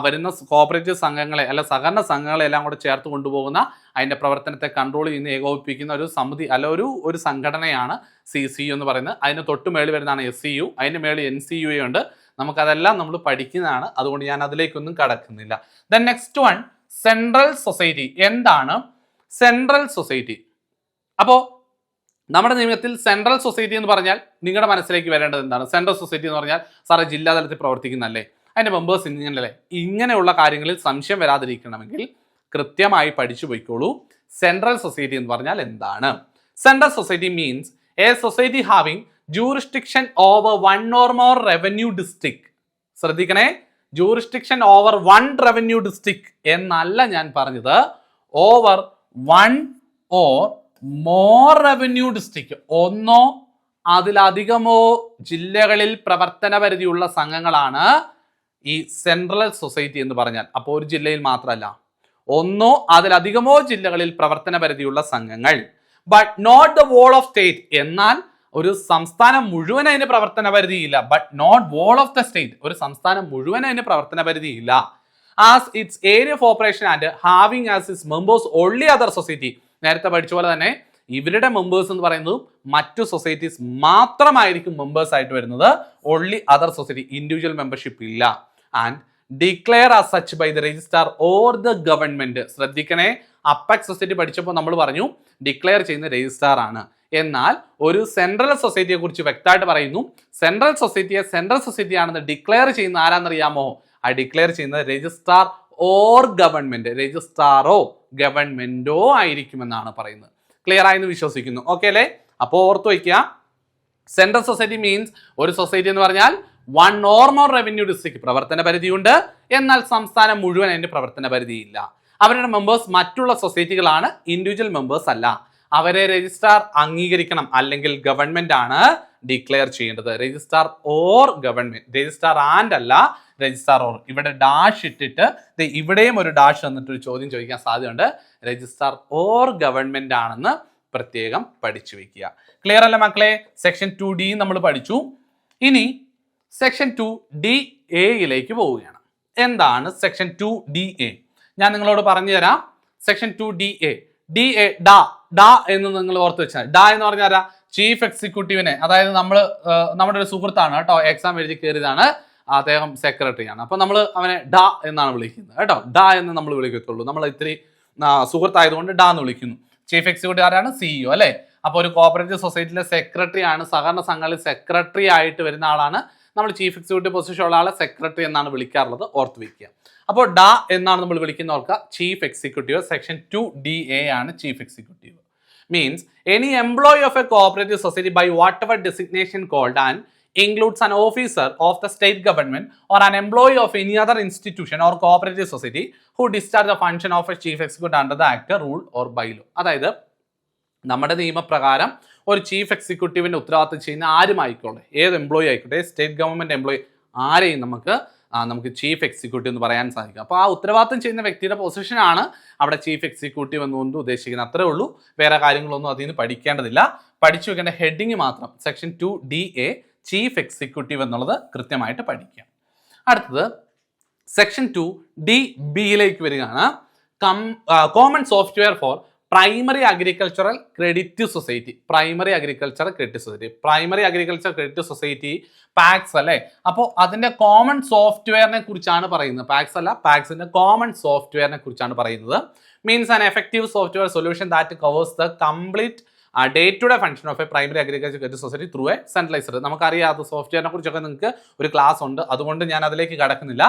വരുന്ന കോഓപ്പറേറ്റീവ് സംഘങ്ങളെ അല്ല സഹകരണ സംഘങ്ങളെ എല്ലാം കൂടെ ചേർത്ത് കൊണ്ടുപോകുന്ന, അതിൻ്റെ പ്രവർത്തനത്തെ കൺട്രോൾ ചെയ്യുന്ന, ഏകോപിപ്പിക്കുന്ന ഒരു സമിതി അല്ല ഒരു സംഘടനയാണ് CCU എന്ന് പറയുന്നത്. അതിന് തൊട്ട് മേളിൽ വരുന്നതാണ് SCU, അതിന് മേളിൽ NCUA ഉണ്ട്. നമുക്കതെല്ലാം നമ്മൾ പഠിക്കുന്നതാണ്, അതുകൊണ്ട് ഞാൻ അതിലേക്കൊന്നും കടക്കുന്നില്ല. Then next one, central society. എന്താണ് സെൻട്രൽ സൊസൈറ്റി? അപ്പോൾ നമ്മുടെ നിയമത്തിൽ സെൻട്രൽ സൊസൈറ്റി എന്ന് പറഞ്ഞാൽ നിങ്ങളുടെ മനസ്സിലേക്ക് വരേണ്ടത് എന്താണ്? സെൻട്രൽ സൊസൈറ്റി എന്ന് പറഞ്ഞാൽ സാറേ ജില്ലാതലത്തിൽ പ്രവർത്തിക്കുന്നല്ലേ, അതിൻ്റെ മെമ്പേഴ്സ് ഇങ്ങനെയല്ലേ? ഇങ്ങനെയുള്ള കാര്യങ്ങളിൽ സംശയം വരാതിരിക്കണമെങ്കിൽ കൃത്യമായി പഠിച്ചു പോയിക്കോളൂ. സെൻട്രൽ സൊസൈറ്റി എന്ന് പറഞ്ഞാൽ എന്താണ്? Central society means a society having jurisdiction over 1 or more revenue district. ശ്രദ്ധിക്കണേ, ജൂറിസ്ഡിക്ഷൻ ഓവർ 1 റവന്യൂ ഡിസ്ട്രിക്ട് എന്നല്ല ഞാൻ പറഞ്ഞത്, over 1 or more revenue district. ഒന്നോ അതിലധികമോ ജില്ലകളിൽ പ്രവർത്തന പരിധിയുള്ള സംഘങ്ങളാണ് ഈ സെൻട്രൽ സൊസൈറ്റി എന്ന് പറഞ്ഞാൽ. അപ്പോൾ ഒരു ജില്ലയിൽ മാത്രമല്ല, ഒന്നോ അതിലധികമോ ജില്ലകളിൽ പ്രവർത്തന പരിധിയുള്ള സംഘങ്ങൾ. But not the whole of state. എന്നാൽ ഒരു സംസ്ഥാനം മുഴുവൻ അതിന് പ്രവർത്തന പരിധിയില്ല. But not whole of the state. ഒരു സംസ്ഥാനം മുഴുവൻ അതിന് പ്രവർത്തന പരിധിയില്ല. As its area of operation and having as its members only other society. നേരത്തെ പഠിച്ച പോലെ തന്നെ ഇവരുടെ മെമ്പേഴ്സ് എന്ന് പറയുന്നത് മറ്റു സൊസൈറ്റീസ് മാത്രമായിരിക്കും മെമ്പേഴ്സ് ആയിട്ട് വരുന്നത്. Only other society, individual membership ഇല്ല. And declare as such by the registrar or the government. ശ്രദ്ധിക്കണേ, അപ്പെക്സ് സൊസൈറ്റി പഠിച്ചപ്പോൾ നമ്മൾ പറഞ്ഞു ഡിക്ലെയർ ചെയ്യുന്ന രജിസ്ട്രാർ ആണ്. എന്നാൽ ഒരു സെൻട്രൽ സൊസൈറ്റിയെ കുറിച്ച് വ്യക്തമായിട്ട് പറയുന്നു, സെൻട്രൽ സൊസൈറ്റിയെ സെൻട്രൽ സൊസൈറ്റി ആണെന്ന് ഡിക്ലെയർ ചെയ്യുന്ന ആരാന്നറിയാമോ? ആ ഡിക്ലെയർ ചെയ്യുന്നത് രജിസ്ട്രാർ ഓർ ഗവൺമെന്റ്. രജിസ്ട്രാറോ ഗവൺമെന്റോ ആയിരിക്കുമെന്നാണ് പറയുന്നത്. ക്ലിയർ ആയെന്ന് വിശ്വസിക്കുന്നു. ഓക്കെ അല്ലേ? അപ്പോൾ ഓർത്ത് വയ്ക്കുക, സെൻട്രൽ സൊസൈറ്റി മീൻസ് ഒരു സൊസൈറ്റി എന്ന് പറഞ്ഞാൽ 1 or more റവന്യൂ ഡിസ്ട്രിക്ട് പ്രവർത്തന പരിധിയുണ്ട്, എന്നാൽ സംസ്ഥാനം മുഴുവൻ അതിന്റെ പ്രവർത്തന പരിധിയില്ല. അവരുടെ മെമ്പേഴ്സ് മറ്റുള്ള സൊസൈറ്റികളാണ്, ഇൻഡിവിജ്വൽ മെമ്പേഴ്സ് അല്ല. അവരെ രജിസ്ട്രാർ അംഗീകരിക്കണം, അല്ലെങ്കിൽ ഗവൺമെന്റ് ആണ് ഡിക്ലെയർ ചെയ്യേണ്ടത്. Registrar or government, registrar and അല്ല, രജിസ്ട്രാർ ഓർ. ഇവിടെ ഡാഷ് ഇട്ടിട്ട് ഇവിടെയും ഒരു ഡാഷ് വന്നിട്ട് ഒരു ചോദ്യം ചോദിക്കാൻ സാധ്യതയുണ്ട്. രജിസ്ട്രാർ ഓർ ഗവൺമെന്റ് ആണെന്ന് പ്രത്യേകം പഠിച്ചു വെക്കുക. ക്ലിയർ അല്ല മക്കളെ? സെക്ഷൻ 2D നമ്മൾ പഠിച്ചു. ഇനി സെക്ഷൻ 2DAയിലേക്ക് പോവുകയാണ്. എന്താണ് സെക്ഷൻ 2DA? ഞാൻ നിങ്ങളോട് പറഞ്ഞു തരാം. സെക്ഷൻ 2DA, ഡാ എന്ന് നിങ്ങൾ ഓർത്ത് വെച്ചാൽ, ഡാ എന്ന് പറഞ്ഞാൽ ചീഫ് എക്സിക്യൂട്ടീവിനെ, അതായത് നമ്മുടെ ഒരു സുഹൃത്താണ് കേട്ടോ, എക്സാം എഴുതി കയറിയതാണ്, അദ്ദേഹം സെക്രട്ടറിയാണ്. അപ്പൊ നമ്മൾ അവനെ ഡാ എന്നാണ് വിളിക്കുന്നത് കേട്ടോ. ഡാ എന്ന് നമ്മൾ വിളിക്കത്തുള്ളൂ. നമ്മൾ ഇത്തിരി സുഹൃത്തായതുകൊണ്ട് ഡാ എന്ന് വിളിക്കുന്നു. ചീഫ് എക്സിക്യൂട്ടീവ് ആരാണ്? CEO അല്ലേ? അപ്പോൾ ഒരു കോഓപ്പറേറ്റീവ് സൊസൈറ്റിയിലെ സെക്രട്ടറി ആണ്, സഹകരണ സംഘങ്ങളിൽ സെക്രട്ടറി ആയിട്ട് വരുന്ന ആളാണ്. നമ്മൾ ചീഫ് എക്സിക്യൂട്ടീവ് പൊസിഷൻ ഉള്ള ആളെ സെക്രട്ടറി എന്നാണ് വിളിക്കാറുള്ളത്, ഓർത്ത് വയ്ക്കുക. അപ്പോൾ ഡാ എന്നാണ് നമ്മൾ വിളിക്കുന്ന ഓർക്കുക, ചീഫ് എക്സിക്യൂട്ടീവ്. സെക്ഷൻ 2DA ആണ് chief executive. Means any employee of a cooperative society by whatever designation called and includes an officer of the state government or an employee of any other institution or cooperative society who discharge the function of a chief executive under the act, rule or bylaw. അതായത് നമ്മുടെ നിയമപ്രകാരം ഒരു chief എക്സിക്യൂട്ടീവിന്റെ ഉത്തരവാദിത്തം ചെയ്യുന്ന ആരുമായിക്കോട്ടെ, ഏത് employee ആയിക്കോട്ടെ, state government employee ആരെയും നമുക്ക് ചീഫ് എക്സിക്യൂട്ടീവ് എന്ന് പറയാൻ സാധിക്കും. അപ്പോൾ ആ ഉത്തരവാദിത്തം ചെയ്യുന്ന വ്യക്തിയുടെ പൊസിഷനാണ് അവിടെ ചീഫ് എക്സിക്യൂട്ടീവ് എന്നുകൊണ്ട് ഉദ്ദേശിക്കുന്നത്. അത്രേ ഉള്ളൂ, വേറെ കാര്യങ്ങളൊന്നും അതിൽ നിന്ന് പഠിക്കേണ്ടതില്ല. പഠിച്ചു വെക്കേണ്ട ഹെഡിങ് മാത്രം. സെക്ഷൻ 2DA ചീഫ് എക്സിക്യൂട്ടീവ് എന്നുള്ളത് കൃത്യമായിട്ട് പഠിക്കാം. അടുത്തത് സെക്ഷൻ 2D(B)യിലേക്ക് വരികയാണ്. Common software for primary agricultural credit society. Primary agricultural credit society PACS അല്ലേ. അപ്പോൾ അതിന്റെ കോമൺ സോഫ്റ്റ്വെയറിനെ കുറിച്ചാണ് പറയുന്നത്. പാക്സ് അല്ല, പാക്സിന്റെ കോമൺ സോഫ്റ്റ്വെയറിനെ കുറിച്ചാണ് പറയുന്നത്. Means an effective software solution that covers the complete day to day function of a primary agriculture credit society through a centralised. നമുക്കറിയാം സോഫ്റ്റ്വെയറിനെ കുറിച്ചൊക്കെ നിങ്ങൾക്ക് ഒരു ക്ലാസ് ഉണ്ട്, അതുകൊണ്ട് ഞാൻ അതിലേക്ക് കടക്കുന്നില്ല.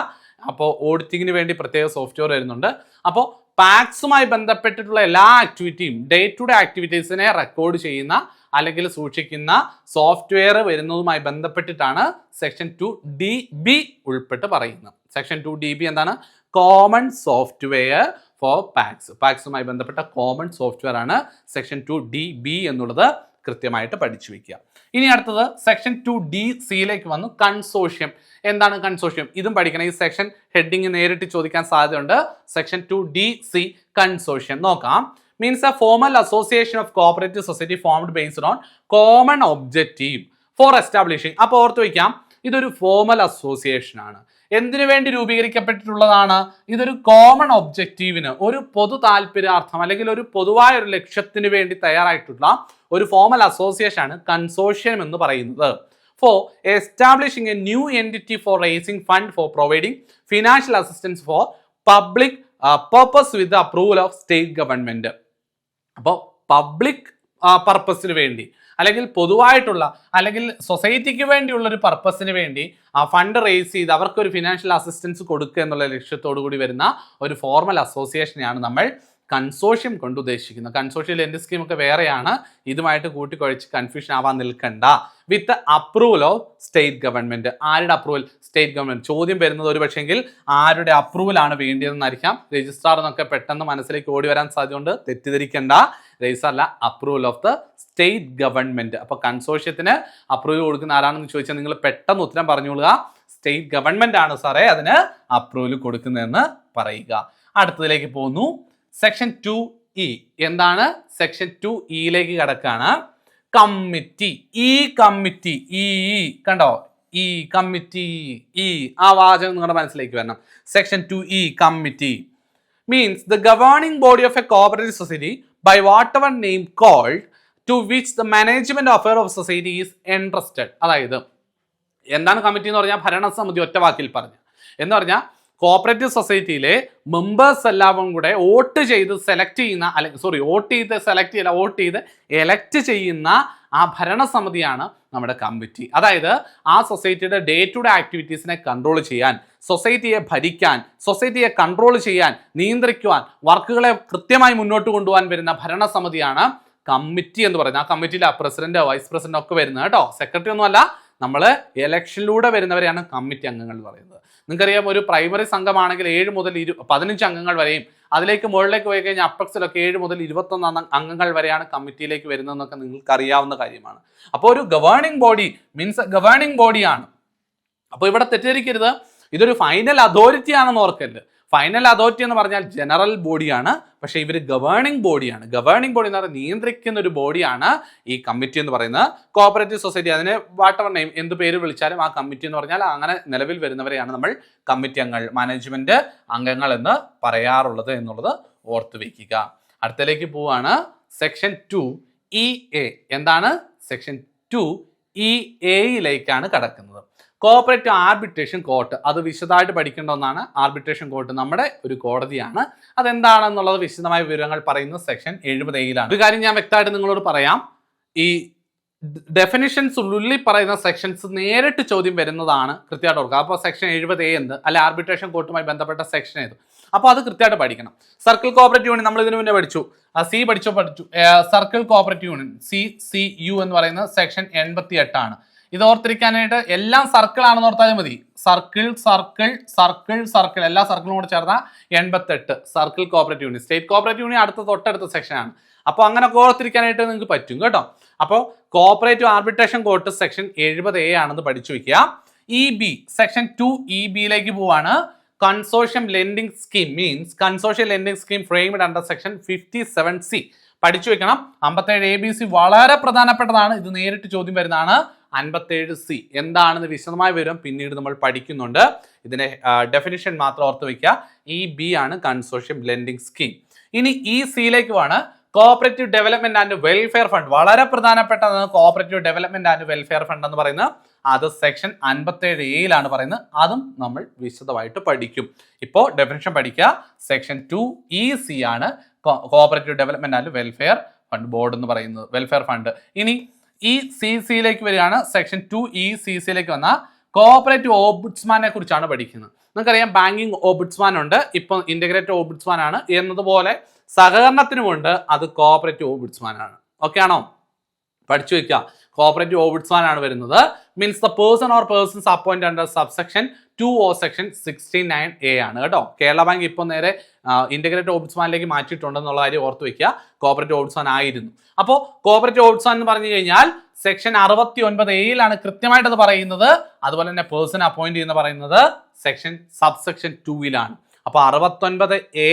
അപ്പോൾ ഓഡിറ്റിങ്ങിന് വേണ്ടി പ്രത്യേക സോഫ്റ്റ്വെയർ വരുന്നുണ്ട്. അപ്പോൾ പാക്സുമായി ബന്ധപ്പെട്ടിട്ടുള്ള എല്ലാ ആക്ടിവിറ്റിയും ഡേ ടു ഡേ ആക്ടിവിറ്റീസിനെ റെക്കോർഡ് ചെയ്യുന്ന അല്ലെങ്കിൽ സൂക്ഷിക്കുന്ന സോഫ്റ്റ്വെയർ വരുന്നതുമായി ബന്ധപ്പെട്ടിട്ടാണ് സെക്ഷൻ 2DB ഉൾപ്പെട്ട് പറയുന്നത്. സെക്ഷൻ 2DB എന്താണ്? കോമൺ സോഫ്റ്റ്വെയർ ഫോർ പാക്സുമായി ബന്ധപ്പെട്ട കോമൺ സോഫ്റ്റ്വെയർ ആണ് സെക്ഷൻ 2DB എന്നുള്ളത് കൃത്യമായിട്ട് പഠിച്ചു വെക്കുക. ഇനി അടുത്തത് സെക്ഷൻ 2DCയിലേക്ക് വന്നു. കൺസോഷ്യം. എന്താണ് കൺസോഷ്യം? ഇതും പഠിക്കണം. ഈ സെക്ഷൻ ഹെഡിങ് നേരിട്ട് ചോദിക്കാൻ സാധ്യതയുണ്ട്. സെക്ഷൻ 2DC കൺസോഷ്യം നോക്കാം. Means A formal association of cooperative society formed based on common objective four establishing. അപ്പോൾ ഓർത്ത് വയ്ക്കാം, ഇതൊരു ഫോമൽ അസോസിയേഷൻ ആണ്. എന്തിനു വേണ്ടി രൂപീകരിക്കപ്പെട്ടിട്ടുള്ളതാണ്? ഇതൊരു കോമൺ ഒബ്ജക്റ്റീവിന്, ഒരു പൊതു താല്പര്യാർത്ഥം അല്ലെങ്കിൽ ഒരു പൊതുവായ ഒരു ലക്ഷ്യത്തിന് വേണ്ടി തയ്യാറായിട്ടുള്ള ഒരു ഫോമൽ അസോസിയേഷൻ ആണ് കൺസോഷ്യം എന്ന് പറയുന്നത്. For establishing a new entity for raising fund for providing financial assistance for public purpose with approval of state government. അപ്പോൾ പബ്ലിക് പർപ്പസിന് വേണ്ടി അല്ലെങ്കിൽ പൊതുവായിട്ടുള്ള അല്ലെങ്കിൽ സൊസൈറ്റിക്ക് വേണ്ടിയുള്ള ഒരു പർപ്പസിന് വേണ്ടി ആ ഫണ്ട് റേസ് ചെയ്ത് അവർക്കൊരു ഫിനാൻഷ്യൽ അസിസ്റ്റൻസ് കൊടുക്കുക എന്നുള്ള ലക്ഷ്യത്തോടു കൂടി വരുന്ന ഒരു ഫോർമൽ അസോസിയേഷനെയാണ് നമ്മൾ കൺസോഷ്യം കൊണ്ട് ഉദ്ദേശിക്കുന്നത്. കൺസോഷ്യം എൻഡ് സ്കീം ഒക്കെ വേറെയാണ്, ഇതുമായിട്ട് കൂട്ടിക്കുഴച്ച് കൺഫ്യൂഷൻ ആവാൻ നിൽക്കണ്ട. വിത്ത് അപ്രൂവൽ ഓഫ് സ്റ്റേറ്റ് ഗവൺമെന്റ്. ആരുടെ അപ്രൂവൽ? State government. ചോദ്യം വരുന്നത് ഒരു പക്ഷെങ്കിൽ ആരുടെ അപ്രൂവൽ ആണ് വേണ്ടിയതെന്നായിരിക്കാം. രജിസ്ട്രാർ എന്നൊക്കെ പെട്ടെന്ന് മനസ്സിലേക്ക് ഓടി വരാൻ സാധ്യതയുണ്ട്, തെറ്റിദ്ധരിക്കേണ്ട. രജിസ്ട്രാർ അല്ല, approval of the state government. അപ്പൊ കൺസോഷ്യത്തിന് അപ്രൂവൽ കൊടുക്കുന്ന ആരാണെന്ന് ചോദിച്ചാൽ നിങ്ങൾ പെട്ടെന്ന് ഉത്തരം പറഞ്ഞുകൊള്ളുക. സ്റ്റേറ്റ് ഗവൺമെന്റ് ആണ് സാറേ അതിന് അപ്രൂവൽ കൊടുക്കുന്നതെന്ന് പറയുക. അടുത്തതിലേക്ക് പോകുന്നു. Section 2E. എന്താണ്? സെക്ഷൻ 2Eയിലേക്ക് കടക്കാണ്. കമ്മിറ്റി. ഈ കമ്മിറ്റി, ഈ കണ്ടോ, ഈ കമ്മിറ്റി, ഈ ആ വാചകം നിങ്ങളുടെ മനസ്സിലേക്ക് വരണം. Section 2E committee means the governing body of a cooperative society by whatever name called to which the management affair of society is entrusted. അതായത് എന്താണ് കമ്മിറ്റി എന്ന് പറഞ്ഞാൽ ഭരണസമിതി, ഒറ്റ വാക്കിൽ പറഞ്ഞു എന്ന് പറഞ്ഞാൽ കോഓപ്പറേറ്റീവ് സൊസൈറ്റിയിലെ മെമ്പേഴ്സ് എല്ലാവരും കൂടെ വോട്ട് ചെയ്ത് സെലക്ട് ചെയ്യുന്ന, അല്ലെങ്കിൽ വോട്ട് ചെയ്ത് എലക്ട് ചെയ്യുന്ന ആ ഭരണസമിതിയാണ് നമ്മുടെ കമ്മിറ്റി. അതായത് ആ സൊസൈറ്റിയുടെ ഡേ ടു ഡേ ആക്ടിവിറ്റീസിനെ കൺട്രോൾ ചെയ്യാൻ, സൊസൈറ്റിയെ ഭരിക്കാൻ, സൊസൈറ്റിയെ കൺട്രോൾ ചെയ്യാൻ, നിയന്ത്രിക്കുവാൻ, വർക്കുകളെ കൃത്യമായി മുന്നോട്ട് കൊണ്ടുപോകാൻ വരുന്ന ഭരണസമിതിയാണ് കമ്മിറ്റി എന്ന് പറയുന്നത്. ആ കമ്മിറ്റിയിൽ പ്രസിഡന്റ്, വൈസ് പ്രസിഡന്റ് ഒക്കെ വരുന്നത് കേട്ടോ. സെക്രട്ടറി ഒന്നുമല്ല, നമ്മൾ ഇലക്ഷനിലൂടെ വരുന്നവരെയാണ് കമ്മിറ്റി അംഗങ്ങൾ എന്ന് പറയുന്നത്. നിങ്ങൾക്കറിയാം, ഒരു പ്രൈമറി സംഘമാണെങ്കിൽ 7 മുതൽ 15 അംഗങ്ങൾ വരെയും, അതിലേക്ക് മുകളിലേക്ക് പോയി കഴിഞ്ഞാൽ അപ്പക്സിലൊക്കെ 7 മുതൽ 21 അംഗങ്ങൾ വരെയാണ് കമ്മിറ്റിയിലേക്ക് വരുന്നതെന്നൊക്കെ നിങ്ങൾക്ക് അറിയാവുന്ന കാര്യമാണ്. അപ്പോൾ ഒരു ഗവേണിംഗ് ബോഡി മീൻസ് ഗവേണിംഗ് ബോഡിയാണ്. അപ്പോൾ ഇവിടെ തെറ്റിദ്ധരിക്കരുത്, ഇതൊരു ഫൈനൽ അതോറിറ്റി ആണെന്ന് ഓർക്കരുത്. ഫൈനൽ അതോറിറ്റി എന്ന് പറഞ്ഞാൽ ജനറൽ ബോഡിയാണ്, പക്ഷേ ഇവർ ഗവേണിംഗ് ബോഡിയാണ്. ഗവേണിംഗ് ബോഡി എന്ന് പറഞ്ഞാൽ നിയന്ത്രിക്കുന്ന ഒരു ബോഡിയാണ് ഈ കമ്മിറ്റി എന്ന് പറയുന്നത്. കോഓപ്പറേറ്റീവ് സൊസൈറ്റി അതിനെ വാട്ട് എവർ നെയിം, എന്ത് പേര് വിളിച്ചാലും ആ കമ്മിറ്റി എന്ന് പറഞ്ഞാൽ അങ്ങനെ നിലവിൽ വരുന്നവരെയാണ് നമ്മൾ കമ്മിറ്റി അംഗങ്ങൾ, മാനേജ്മെന്റ് അംഗങ്ങൾ എന്ന് പറയാറുള്ളത് എന്നുള്ളത് ഓർത്ത് വയ്ക്കുക. അടുത്തതിലേക്ക് പോവാണ്. Section 2EA. എന്താണ്? സെക്ഷൻ 2EAയിലേക്കാണ് കടക്കുന്നത്. Cooperative arbitration court. അത് വിശദമായിട്ട് പഠിക്കേണ്ട ഒന്നാണ്. ആർബിട്രേഷൻ കോർട്ട് നമ്മുടെ ഒരു കോടതിയാണ്. അതെന്താണെന്നുള്ളത് വിശദമായ വിവരങ്ങൾ പറയുന്നത് സെക്ഷൻ 70A. ഒരു കാര്യം ഞാൻ വ്യക്തമായിട്ട് നിങ്ങളോട് പറയാം, ഈ ഡെഫിനിഷൻസ് ഉള്ളിൽ പറയുന്ന സെക്ഷൻസ് നേരിട്ട് ചോദ്യം വരുന്നതാണ്, കൃത്യമായിട്ട് ഓർക്കുക. അപ്പോൾ സെക്ഷൻ 70A എന്ത്, അല്ലെ ആർബിട്രേഷൻ കോർട്ടുമായി ബന്ധപ്പെട്ട സെക്ഷൻ ഏത്, അപ്പോൾ അത് കൃത്യമായിട്ട് പഠിക്കണം. സർക്കിൾ കോഓപ്പറേറ്റീവ് യൂണിയൻ നമ്മൾ ഇതിനു മുന്നേ പഠിച്ചു. സർക്കിൾ കോഓപ്പറേറ്റീവ് യൂണിയൻ CCU എന്ന് പറയുന്നത് സെക്ഷൻ 88 ആണ്. ഇത് ഓർത്തിരിക്കാനായിട്ട് എല്ലാം സർക്കിൾ ആണെന്ന് ഓർത്താലും മതി. സർക്കിൾ എല്ലാ സർക്കിളും കൂടെ ചേർന്നാൽ 88 circle cooperative union. State cooperative union തൊട്ടടുത്ത സെക്ഷനാണ്. അപ്പോൾ അങ്ങനെ ഓർത്തിരിക്കാനായിട്ട് നിങ്ങൾക്ക് പറ്റും കേട്ടോ. അപ്പോൾ cooperative arbitration court section 70A ആണെന്ന് പഠിച്ചു വെക്കുക. EB സെക്ഷൻ 2EBയിലേക്ക് പോവാണ്. Consortium lending scheme means consortium lending scheme framed under section 57C പഠിച്ചു വെക്കണം. 57ABC വളരെ പ്രധാനപ്പെട്ടതാണ്. ഇത് നേരിട്ട് ചോദ്യം വരുന്നതാണ്. 57C എന്താണെന്ന് വിശദമായി വരും പിന്നീട് നമ്മൾ പഠിക്കുന്നുണ്ട്. ഇതിന്റെ ഡെഫിനിഷൻ മാത്രം ഓർത്ത് വയ്ക്കുക. ഈ ബി ആണ് കൺസോർഷ്യം ലെൻഡിങ് സ്കീം. ഇനി ഈ സിയിലേക്ക് ആണ് cooperative development and welfare fund. വളരെ പ്രധാനപ്പെട്ടതാണ് cooperative development and welfare fund എന്ന് പറയുന്നത്. അത് സെക്ഷൻ 57A പറയുന്നത്. അതും നമ്മൾ വിശദമായിട്ട് പഠിക്കും. ഇപ്പോൾ ഡെഫിനിഷൻ പഠിക്കുക. സെക്ഷൻ 2EC ആണ് cooperative development and welfare fund board എന്ന് പറയുന്നത്, വെൽഫെയർ ഫണ്ട്. ഇനി ഈ CCയിലേക്ക് വരികയാണ്. സെക്ഷൻ 2ECCയിലേക്ക് വന്ന കോഓപ്പറേറ്റീവ് ഓംബുഡ്സ്മാനെ കുറിച്ചാണ് പഠിക്കുന്നത്. നിങ്ങൾക്കറിയാം ബാങ്കിങ് ഓംബുഡ്സ്മാൻ ഉണ്ട്, ഇപ്പം ഇന്റഗ്രേറ്റഡ് ഓംബുഡ്സ്മാൻ ആണ് എന്നതുപോലെ സഹകരണത്തിനുമുണ്ട്, അത് കോഓപ്പറേറ്റീവ് ഓംബുഡ്സ്മാൻ ആണ്. ഓക്കെ ആണോ? പഠിച്ചു വെക്കുക. കോഓപ്പറേറ്റീവ് ഓംബുഡ്സ്മാൻ ആണ് വരുന്നത്. Means the person or persons appoint under subsection 2 or section 69A ആണ് കേട്ടോ. കേരള ബാങ്ക് ഇപ്പോൾ നേരെ ഇന്റഗ്രേറ്റഡ് ഓംബുഡ്സ്മാനിലേക്ക് മാറ്റിയിട്ടുണ്ടെന്നുള്ള കാര്യം ഓർത്ത് വെക്കുക. കോഓപ്പറേറ്റീവ് ഓംബുഡ്സ്മാൻ ആയിരുന്നു. അപ്പോൾ കോഓപ്പറേറ്റീവ് ഓംബുഡ്സ്മാൻ എന്ന് പറഞ്ഞു കഴിഞ്ഞാൽ സെക്ഷൻ 69A കൃത്യമായിട്ട് അത് പറയുന്നത്. അതുപോലെ തന്നെ പേഴ്സൺ അപ്പോയിന്റ് ചെയ്യുന്ന പറയുന്നത് സബ്സെക്ഷൻ 2 അപ്പോൾ 69A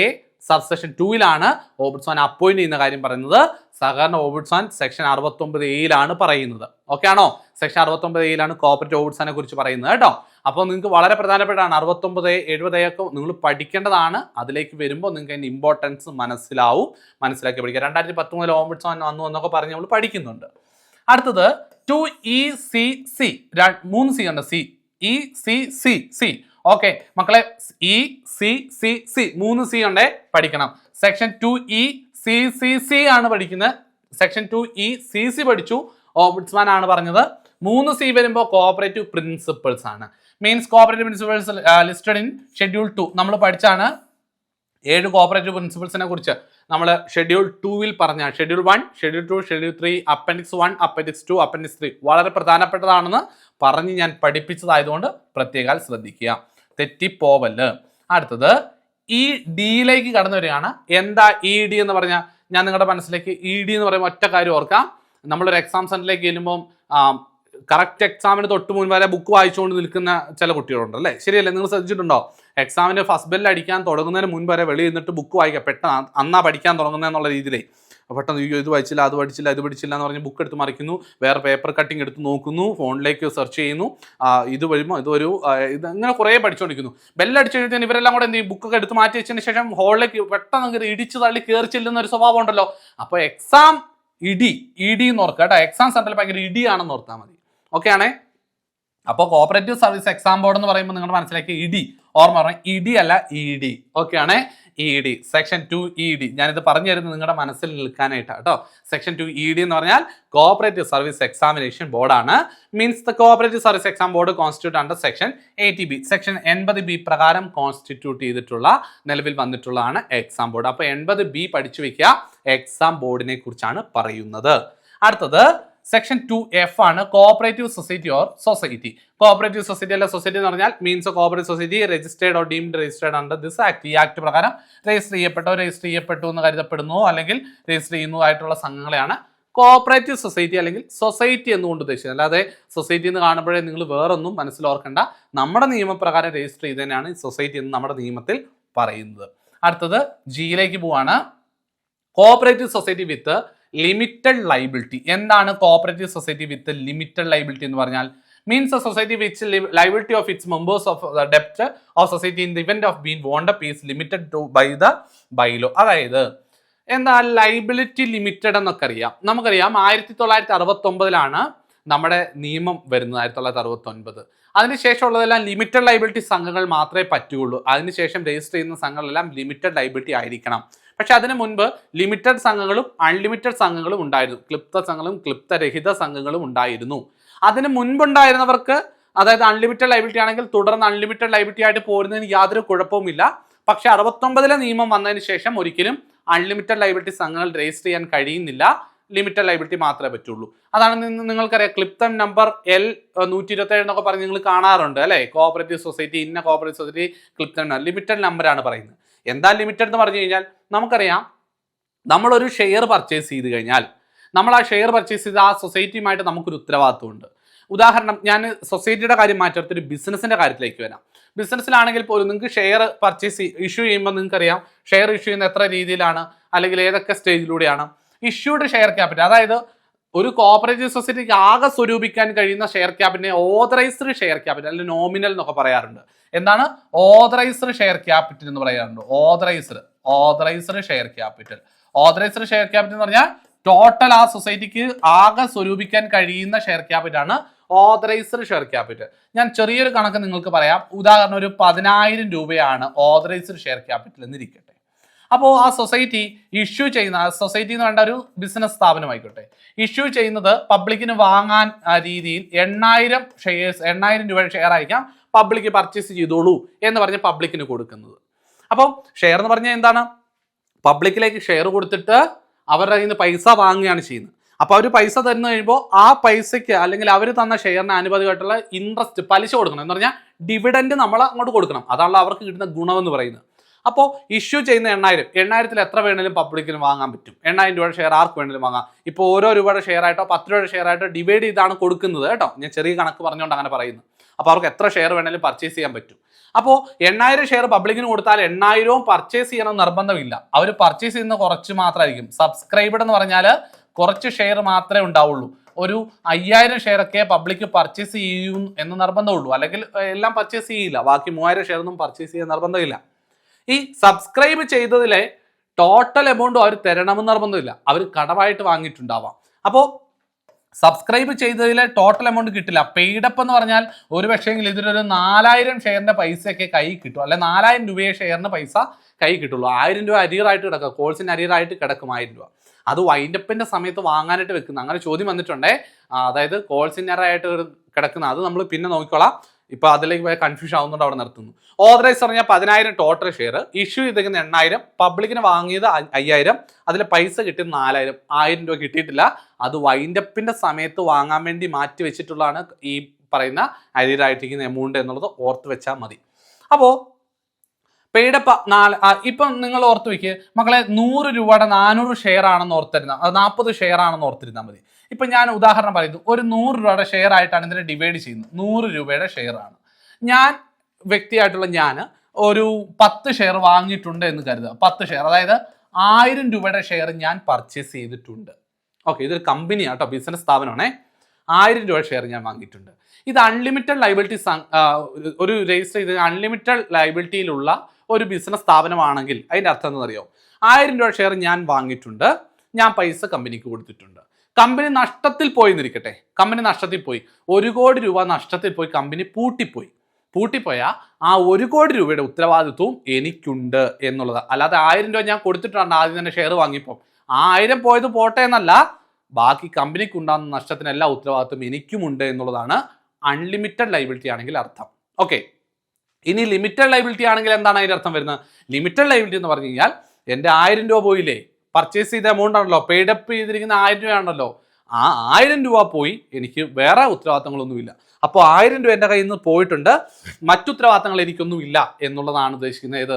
സബ്സെക്ഷൻ 2 ഓംബുഡ്സ്മാൻ അപ്പോയിന്റ് ചെയ്യുന്ന കാര്യം പറയുന്നത്. സഹകരണ ഓംബുഡ്സ്മാൻ സെക്ഷൻ 69A പറയുന്നത്. ഓക്കെ ആണോ? സെക്ഷൻ 69A കോഓപ്പറേറ്റീവ് ഓംബുഡ്സ്മാനെ കുറിച്ച് പറയുന്നത് കേട്ടോ. അപ്പോൾ നിങ്ങൾക്ക് വളരെ പ്രധാനപ്പെട്ടാണ് 69A 70A ഒക്കെ നിങ്ങൾ പഠിക്കേണ്ടതാണ്. അതിലേക്ക് വരുമ്പോൾ നിങ്ങൾക്ക് അതിന്റെ ഇമ്പോർട്ടൻസ് മനസ്സിലാക്കി പഠിക്കുക. 2010 മുതൽ ഓംബുഡ്സ്മാൻ വന്നു എന്നൊക്കെ പറഞ്ഞ് നമ്മൾ പഠിക്കുന്നുണ്ട്. അടുത്തത് 2ECC 3C ഉണ്ട്. CECC. ഓക്കെ മക്കളെ, ECCC 3C ഉണ്ടേ, പഠിക്കണം. സെക്ഷൻ 2ECCC ആണ് പഠിക്കുന്നത്. സെക്ഷൻ 2ECC പഠിച്ചു, ഓംബുഡ്സ്മാൻ ആണ് പറഞ്ഞത്. 3C വരുമ്പോൾ കോഓപ്പറേറ്റീവ് പ്രിൻസിപ്പിൾസ് ആണ്. Means cooperative principles listed in schedule 2 നമ്മൾ പഠിച്ചാണ്. 7 കോഓപ്പറേറ്റീവ് പ്രിൻസിപ്പിൾസിനെ കുറിച്ച് നമ്മൾ ഷെഡ്യൂൾ 2 പറഞ്ഞ schedule 1, schedule 2, schedule 3, appendix 1, appendix 2, appendix 3 വളരെ പ്രധാനപ്പെട്ടതാണെന്ന് പറഞ്ഞ് ഞാൻ പഠിപ്പിച്ചതായതുകൊണ്ട് പ്രത്യേകം ശ്രദ്ധിക്കുക, തെറ്റിപ്പോവല്. അടുത്തത് ED കടന്നു വരികയാണ്. എന്താ ED എന്ന് പറഞ്ഞാൽ ഞാൻ നിങ്ങളുടെ മനസ്സിലേക്ക് ED എന്ന് പറയുമ്പോൾ ഒറ്റ കാര്യം ഓർക്കാം. നമ്മളൊരു എക്സാം സെന്ററിലേക്ക് ചെല്ലുമ്പോൾ കറക്റ്റ് എക്സാമിന് തൊട്ട് മുൻപ് വരെ ബുക്ക് വായിച്ചുകൊണ്ട് നിൽക്കുന്ന ചില കുട്ടികളുണ്ട് അല്ലേ? ശരിയല്ലേ? നിങ്ങൾ ശ്രദ്ധിച്ചിട്ടുണ്ടോ? എക്സാമിന് ഫസ്റ്റ് ബെല്ല് അടിക്കാൻ തുടങ്ങുന്നതിന് മുൻപ് വരെ വെളിയിൽ നിന്നിട്ട് ബുക്ക് വായിക്കുക. പെട്ടെന്ന് അന്നാ പഠിക്കാൻ തുടങ്ങുന്നതെന്നുള്ള രീതിയിലേ പെട്ടെന്ന് ഇത് വായിച്ചില്ല, അത് പഠിച്ചില്ല, ഇത് പഠിച്ചില്ല എന്ന് പറഞ്ഞ് ബുക്ക് എടുത്ത് മറിക്കുന്നു, വേറെ പേപ്പർ കട്ടിങ് എടുത്ത് നോക്കുന്നു, ഫോണിലേക്ക് സെർച്ച് ചെയ്യുന്നു, ഇത് വരുമ്പോൾ ഇത് ഇങ്ങനെ കുറേ പഠിച്ചുകൊണ്ടിരിക്കുന്നു. ബെല്ലടിച്ചു കഴിഞ്ഞാൽ ഇവരെല്ലാം കൂടെ എന്ത് ചെയ്യും? ബുക്കൊക്കെ എടുത്ത് മാറ്റി വെച്ചതിന് ശേഷം ഹോളിലേക്ക് പെട്ടെന്ന് ഇടിച്ച് തള്ളി കയറി ചെല്ലുന്ന ഒരു സ്വഭാവം ഉണ്ടല്ലോ. അപ്പോൾ എക്സാം ഇടി എന്ന് ഓർക്കുക കേട്ടോ. എക്സാം സെന്ററിൽ ഭയങ്കര ഇടിയാണെന്ന് ഓർത്താൽ മതി. ഓക്കെ ആണേ? അപ്പോൾ കോഓപ്പറേറ്റീവ് സർവീസ് എക്സാം ബോർഡ് എന്ന് പറയുമ്പോൾ നിങ്ങളുടെ മനസ്സിലേക്ക് ഇടി ഓർമ്മ പറഞ്ഞാൽ ഇടി അല്ല ED. ഓക്കെ ആണേ? ED സെക്ഷൻ 2ED ഞാനിത് പറഞ്ഞു തരുന്നത് നിങ്ങളുടെ മനസ്സിൽ നിൽക്കാനായിട്ടാണ് കേട്ടോ. സെക്ഷൻ 2ED എന്ന് പറഞ്ഞാൽ കോഓപ്പറേറ്റീവ് സർവീസ് എക്സാമിനേഷൻ ബോർഡാണ്. Means the cooperative service exam board constitute under section 80B. Section 80B പ്രകാരം കോൺസ്റ്റിറ്റ്യൂട്ട് ചെയ്തിട്ടുള്ള നിലവിൽ വന്നിട്ടുള്ളതാണ് എക്സാം ബോർഡ്. അപ്പോൾ 80B പഠിച്ചു വെക്കുക. എക്സാം ബോർഡിനെ കുറിച്ചാണ് പറയുന്നത്. അടുത്തത് സെക്ഷൻ 2F ആണ് cooperative society or society. Cooperative society അല്ല സൊസൈറ്റി എന്ന് പറഞ്ഞാൽ means cooperative society registered or deemed registered under this act. ഈ ആക്ട് പ്രകാരം രജിസ്റ്റർ ചെയ്യപ്പെട്ടു എന്ന് കരുതപ്പെടുന്നു അല്ലെങ്കിൽ രജിസ്റ്റർ ചെയ്യുന്നതായിട്ടുള്ള സംഘങ്ങളെയാണ് കോഓപ്പറേറ്റീവ് സൊസൈറ്റി അല്ലെങ്കിൽ സൊസൈറ്റി എന്നുകൊണ്ട് ഉദ്ദേശിച്ചത്. അല്ലാതെ സൊസൈറ്റി എന്ന് കാണുമ്പോഴേ നിങ്ങൾ വേറൊന്നും മനസ്സിലോർക്കേണ്ട. നമ്മുടെ നിയമപ്രകാരം രജിസ്റ്റർ ചെയ്തതിനാണ് ഈ സൊസൈറ്റി എന്ന് നമ്മുടെ നിയമത്തിൽ പറയുന്നത്. അടുത്തത് Gയിലേക്ക് പോവാണ്. Cooperative society with limited liability. എന്താണ് cooperative society with limited liability എന്ന് പറഞ്ഞാൽ? Means a society which liability of its members of the ഡെപ്റ്റ് of society in the event of being wound up is limited to by the bylaw. അതായത് എന്താ liability limited എന്നൊക്കെ അറിയാം. നമുക്കറിയാം 1969 നമ്മുടെ നിയമം വരുന്നത്. 1969 അതിനുശേഷമുള്ളതെല്ലാം ലിമിറ്റഡ് ലൈബിലിറ്റി സംഘങ്ങൾ മാത്രമേ പറ്റുകയുള്ളൂ. അതിനുശേഷം രജിസ്റ്റർ ചെയ്യുന്ന സംഘങ്ങളെല്ലാം ലിമിറ്റഡ് ലൈബിലിറ്റി ആയിരിക്കണം. പക്ഷെ അതിനു മുൻപ് ലിമിറ്റഡ് സംഘങ്ങളും അൺലിമിറ്റഡ് സംഘങ്ങളും ഉണ്ടായിരുന്നു. ക്ലിപ്ത സംഘങ്ങളും ക്ലിപ്തരഹിത സംഘങ്ങളും ഉണ്ടായിരുന്നു. അതിന് മുൻപുണ്ടായിരുന്നവർക്ക് അതായത് അൺലിമിറ്റഡ് ലൈബിലിറ്റി ആണെങ്കിൽ തുടർന്ന് അൺലിമിറ്റഡ് ലൈബിലിറ്റി ആയിട്ട് പോരുന്നതിന് യാതൊരു കുഴപ്പവുമില്ല. പക്ഷെ 69 നിയമം വന്നതിന് ശേഷം ഒരിക്കലും അൺലിമിറ്റഡ് ലൈബിലിറ്റി സംഘങ്ങൾ രജിസ്റ്റർ ചെയ്യാൻ കഴിയുന്നില്ല. ലിമിറ്റഡ് ലൈബിലിറ്റി മാത്രമേ പറ്റുള്ളൂ. അതാണ് നിങ്ങൾക്കറിയാം ക്ലിപ്തം നമ്പർ L127 എന്നൊക്കെ പറഞ്ഞ് നിങ്ങൾ കാണാറുണ്ട് അല്ലേ? കോഓപ്പറേറ്റീവ് സൊസൈറ്റി ഇന്ന കോഓപ്പറേറ്റീവ് സൊസൈറ്റി ക്ലിപ്തം ലിമിറ്റഡ് നമ്പറാണ് പറയുന്നത്. എന്താ ലിമിറ്റഡ് എന്ന് പറഞ്ഞു കഴിഞ്ഞാൽ നമുക്കറിയാം നമ്മളൊരു ഷെയർ പർച്ചേസ് ചെയ്ത് കഴിഞ്ഞാൽ നമ്മൾ ആ ഷെയർ പർച്ചേസ് ചെയ്ത് ആ സൊസൈറ്റിയുമായിട്ട് നമുക്കൊരു ഉത്തരവാദിത്വമുണ്ട്. ഉദാഹരണം ഞാൻ സൊസൈറ്റിയുടെ കാര്യം മാറ്റിയെടുത്തൊരു ബിസിനസിൻ്റെ കാര്യത്തിലേക്ക് വരാം. ബിസിനസ്സിലാണെങ്കിൽ പോലും നിങ്ങൾക്ക് ഷെയർ പർച്ചേസ് ഇഷ്യൂ ചെയ്യുമ്പോൾ നിങ്ങൾക്കറിയാം ഷെയർ ഇഷ്യൂ ചെയ്യുന്ന എത്ര രീതിയിലാണ് അല്ലെങ്കിൽ ഏതൊക്കെ സ്റ്റേജിലൂടെയാണ്. ഇഷ്യൂഡ് ഷെയർ ക്യാപിറ്റൽ അതായത് ഒരു കോപ്പറേറ്റീവ് സൊസൈറ്റിക്ക് ആകെ സ്വരൂപിക്കാൻ കഴിയുന്ന ഷെയർ ക്യാപിറ്റലിനെ ഓതറൈസ്ഡ് ഷെയർ ക്യാപിറ്റൽ അല്ലെങ്കിൽ നോമിനൽ എന്നൊക്കെ പറയാറുണ്ട്. എന്താണ് ഓതറൈസ്ഡ് ഷെയർ ക്യാപിറ്റൽ എന്ന് പറയാറുണ്ട്? Authorised share capital. Authorised share capital എന്ന് പറഞ്ഞാൽ ടോട്ടൽ ആ സൊസൈറ്റിക്ക് ആകെ സ്വരൂപിക്കാൻ കഴിയുന്ന ഷെയർ ക്യാപിറ്റൽ ആണ് ഓതറൈസ്ഡ് ഷെയർ ക്യാപിറ്റൽ. ഞാൻ ചെറിയൊരു കണക്ക് നിങ്ങൾക്ക് പറയാം. ഉദാഹരണം ഒരു 10,000 രൂപയാണ് ഓതറൈസ്ഡ് ഷെയർ ക്യാപിറ്റൽ എന്നിരിക്കട്ടെ. അപ്പോൾ ആ സൊസൈറ്റി ഇഷ്യൂ ചെയ്യുന്ന, സൊസൈറ്റി എന്ന് വേണ്ട ഒരു ബിസിനസ് സ്ഥാപനമായിക്കോട്ടെ, ഇഷ്യൂ ചെയ്യുന്നത് പബ്ലിക്കിന് വാങ്ങാൻ രീതിയിൽ 8,000 രൂപയുടെ ഷെയർ ആയിരിക്കാം പബ്ലിക് പർച്ചേസ് ചെയ്തോളൂ എന്ന് പറഞ്ഞ് പബ്ലിക്കിന് കൊടുക്കുന്നത്. അപ്പോൾ ഷെയർ എന്ന് പറഞ്ഞാൽ എന്താണ്? പബ്ലിക്കിലേക്ക് ഷെയർ കൊടുത്തിട്ട് അവരുടെ കയ്യിൽ നിന്ന് പൈസ വാങ്ങുകയാണ് ചെയ്യുന്നത്. അപ്പോൾ അവർ പൈസ തന്നു കഴിയുമ്പോൾ ആ പൈസയ്ക്ക് അല്ലെങ്കിൽ അവർ തന്ന ഷെയറിന് അനുപാതികമായിട്ടുള്ള ഇൻട്രസ്റ്റ്, പലിശ കൊടുക്കണം. എന്ന് പറഞ്ഞാൽ ഡിവിഡൻഡ് നമ്മൾ അങ്ങോട്ട് കൊടുക്കണം. അതാണല്ലോ അവർക്ക് കിട്ടുന്ന ഗുണമെന്ന് പറയുന്നത്. അപ്പോൾ ഇഷ്യൂ ചെയ്യുന്ന 8,000 എത്ര വേണമെങ്കിലും പബ്ലിക്കിന് വാങ്ങാൻ പറ്റും. 8,000 രൂപയുടെ ഷെയർ ആർക്ക് വേണമെങ്കിലും വാങ്ങാം. ഇപ്പോൾ ഓരോ രൂപയുടെ ഷെയർ ആയിട്ടോ 10 രൂപയുടെ ഷെയർ ആയിട്ടോ ഡിവൈഡ് ചെയ്താണ് കൊടുക്കുന്നത് കേട്ടോ. ഞാൻ ചെറിയ കണക്ക് പറഞ്ഞുകൊണ്ട് അങ്ങനെ പറയുന്നു. അപ്പോൾ അവർക്ക് എത്ര ഷെയർ വേണമെങ്കിലും പർച്ചേസ് ചെയ്യാൻ പറ്റും. അപ്പോൾ 8,000 ഷെയർ പബ്ലിക്കിന് കൊടുത്താൽ 8,000 പർച്ചേസ് ചെയ്യണം നിർബന്ധമില്ല. അവർ പർച്ചേസ് ചെയ്യുന്ന കുറച്ച് മാത്രമായിരിക്കും. സബ്സ്ക്രൈബഡ് എന്ന് പറഞ്ഞാൽ കുറച്ച് ഷെയർ മാത്രമേ ഉണ്ടാവുള്ളൂ. ഒരു 5,000 ഷെയർ ഒക്കെ പബ്ലിക് പർച്ചേസ് ചെയ്യും എന്ന് നിർബന്ധമുള്ളൂ. അല്ലെങ്കിൽ എല്ലാം പർച്ചേസ് ചെയ്യില്ല. ബാക്കി 3,000 ഷെയർ ഒന്നും പർച്ചേസ് ചെയ്യാൻ നിർബന്ധമില്ല. ഈ സബ്സ്ക്രൈബ് ചെയ്തതിലെ ടോട്ടൽ എമൗണ്ടും അവർ തരണമെന്ന് നിർബന്ധമില്ല. അവർ കടമായിട്ട് വാങ്ങിയിട്ടുണ്ടാവാം. അപ്പോൾ സബ്സ്ക്രൈബ് ചെയ്തതിലെ ടോട്ടൽ എമൗണ്ട് കിട്ടില്ല. പെയ്ഡപ്പ് എന്ന് പറഞ്ഞാൽ ഒരു പക്ഷേങ്കിൽ ഇതിലൊരു 4,000 ഷെയറിന്റെ പൈസയൊക്കെ കൈ കിട്ടും. അല്ലെ 4,000 രൂപയെ ഷെയറിന് പൈസ കൈ കിട്ടുള്ളൂ. 1,000 രൂപ അരിയറായിട്ട് കിടക്കുക. കോഴ്സിന് അരിയറായിട്ട് കിടക്കും 1,000 രൂപ. അത് വൈൻഡപ്പിന്റെ സമയത്ത് വാങ്ങാനായിട്ട് വെക്കുന്ന അങ്ങനെ ചോദ്യം വന്നിട്ടുണ്ടേ. അതായത് കോൾസിനറായിട്ട് കിടക്കുന്ന അത് നമ്മൾ പിന്നെ നോക്കിക്കോളാം. ഇപ്പൊ അതിലേക്ക് പോയ കൺഫ്യൂഷൻ ആവുന്നുണ്ട്, അവിടെ നിർത്തുന്നു. ഓതറൈസ് പറഞ്ഞാൽ 10,000 ടോട്ടൽ ഷെയർ, ഇഷ്യൂ ചെയ്തിരിക്കുന്ന 8,000, പബ്ലിക്കിന് വാങ്ങിയത് 5,000, അതിൽ പൈസ കിട്ടിയത് 4,000. 1,000 രൂപ കിട്ടിയിട്ടില്ല. അത് വൈൻഡപ്പിന്റെ സമയത്ത് വാങ്ങാൻ വേണ്ടി മാറ്റി വെച്ചിട്ടുള്ളതാണ് ഈ പറയുന്ന അരിയറായിട്ടിരിക്കുന്ന എമൗണ്ട് എന്നുള്ളത് ഓർത്ത് വെച്ചാൽ മതി. അപ്പോൾ പെയ്ഡപ്പ് ഇപ്പം നിങ്ങൾ ഓർത്ത് വെക്കുക മക്കളെ, 100 രൂപയുടെ 400 ഷെയർ ആണെന്ന് ഓർത്തിരുന്നാൽ, അത് 40 ഷെയർ ആണെന്ന് ഓർത്തിരുന്നാൽ മതി. ഇപ്പം ഞാൻ ഉദാഹരണം പറയുന്നു, ഒരു 100 രൂപയുടെ ഷെയർ ആയിട്ടാണ് ഇതിനെ ഡിവൈഡ് ചെയ്യുന്നത്. 100 രൂപയുടെ ഷെയർ ആണ്. ഞാൻ വ്യക്തിയായിട്ടുള്ള ഞാൻ ഒരു 10 ഷെയർ വാങ്ങിയിട്ടുണ്ട് എന്ന് കരുതുക. 10 ഷെയർ, അതായത് 1,000 രൂപയുടെ ഷെയർ ഞാൻ പർച്ചേസ് ചെയ്തിട്ടുണ്ട്. ഓക്കെ, ഇതൊരു കമ്പനിയാണ് കേട്ടോ, ബിസിനസ് സ്ഥാപനമാണേ. 1,000 രൂപ ഷെയർ ഞാൻ വാങ്ങിയിട്ടുണ്ട്. ഇത് അൺലിമിറ്റഡ് ലയബിലിറ്റി, ഒരു രജിസ്റ്റർ ചെയ്ത് അൺലിമിറ്റഡ് ലയബിലിറ്റിയിലുള്ള ഒരു ബിസിനസ് സ്ഥാപനമാണെങ്കിൽ അതിൻ്റെ അർത്ഥം എന്താണെന്നറിയോ? 1,000 രൂപ ഷെയർ ഞാൻ വാങ്ങിയിട്ടുണ്ട്, ഞാൻ പൈസ കമ്പനിക്ക് കൊടുത്തിട്ടുണ്ട്. കമ്പനി നഷ്ടത്തിൽ പോയി എന്നിരിക്കട്ടെ, കമ്പനി നഷ്ടത്തിൽ പോയി, 1 കോടി രൂപ നഷ്ടത്തിൽ പോയി, കമ്പനി പൂട്ടിപ്പോയാൽ ആ 1 കോടി രൂപയുടെ ഉത്തരവാദിത്വവും എനിക്കുണ്ട് എന്നുള്ളത്. അല്ലാതെ 1,000 രൂപ ഞാൻ കൊടുത്തിട്ടുണ്ട് ആദ്യം തന്നെ ഷെയർ വാങ്ങിയപ്പോൾ. ആ 1,000 പോയത് പോട്ടെ എന്നല്ല, ബാക്കി കമ്പനിക്ക് ഉണ്ടാകുന്ന നഷ്ടത്തിന് എല്ലാ ഉത്തരവാദിത്വം എനിക്കുമുണ്ട് എന്നുള്ളതാണ് അൺലിമിറ്റഡ് ലയബിലിറ്റി ആണെങ്കിൽ അർത്ഥം. ഓക്കെ, ഇനി ലിമിറ്റഡ് ലയബിലിറ്റി ആണെങ്കിൽ എന്താണ് അതിൻ്റെ അർത്ഥം വരുന്നത്? ലിമിറ്റഡ് ലയബിലിറ്റി എന്ന് പറഞ്ഞു കഴിഞ്ഞാൽ എൻ്റെ 1,000 രൂപ പോയില്ലേ, പർച്ചേസ് ചെയ്ത എമൗണ്ട് ആണല്ലോ, പെയ്ഡപ്പ് ചെയ്തിരിക്കുന്ന 1,000 രൂപയാണല്ലോ, ആ 1,000 രൂപ പോയി, എനിക്ക് വേറെ ഉത്തരവാദിത്തങ്ങളൊന്നുമില്ല. അപ്പോൾ 1,000 രൂപ എൻ്റെ കയ്യിൽ നിന്ന് പോയിട്ടുണ്ട്, മറ്റുത്തരവാദിത്തങ്ങൾ എനിക്കൊന്നുമില്ല എന്നുള്ളതാണ് ഉദ്ദേശിക്കുന്നത്. ഏത്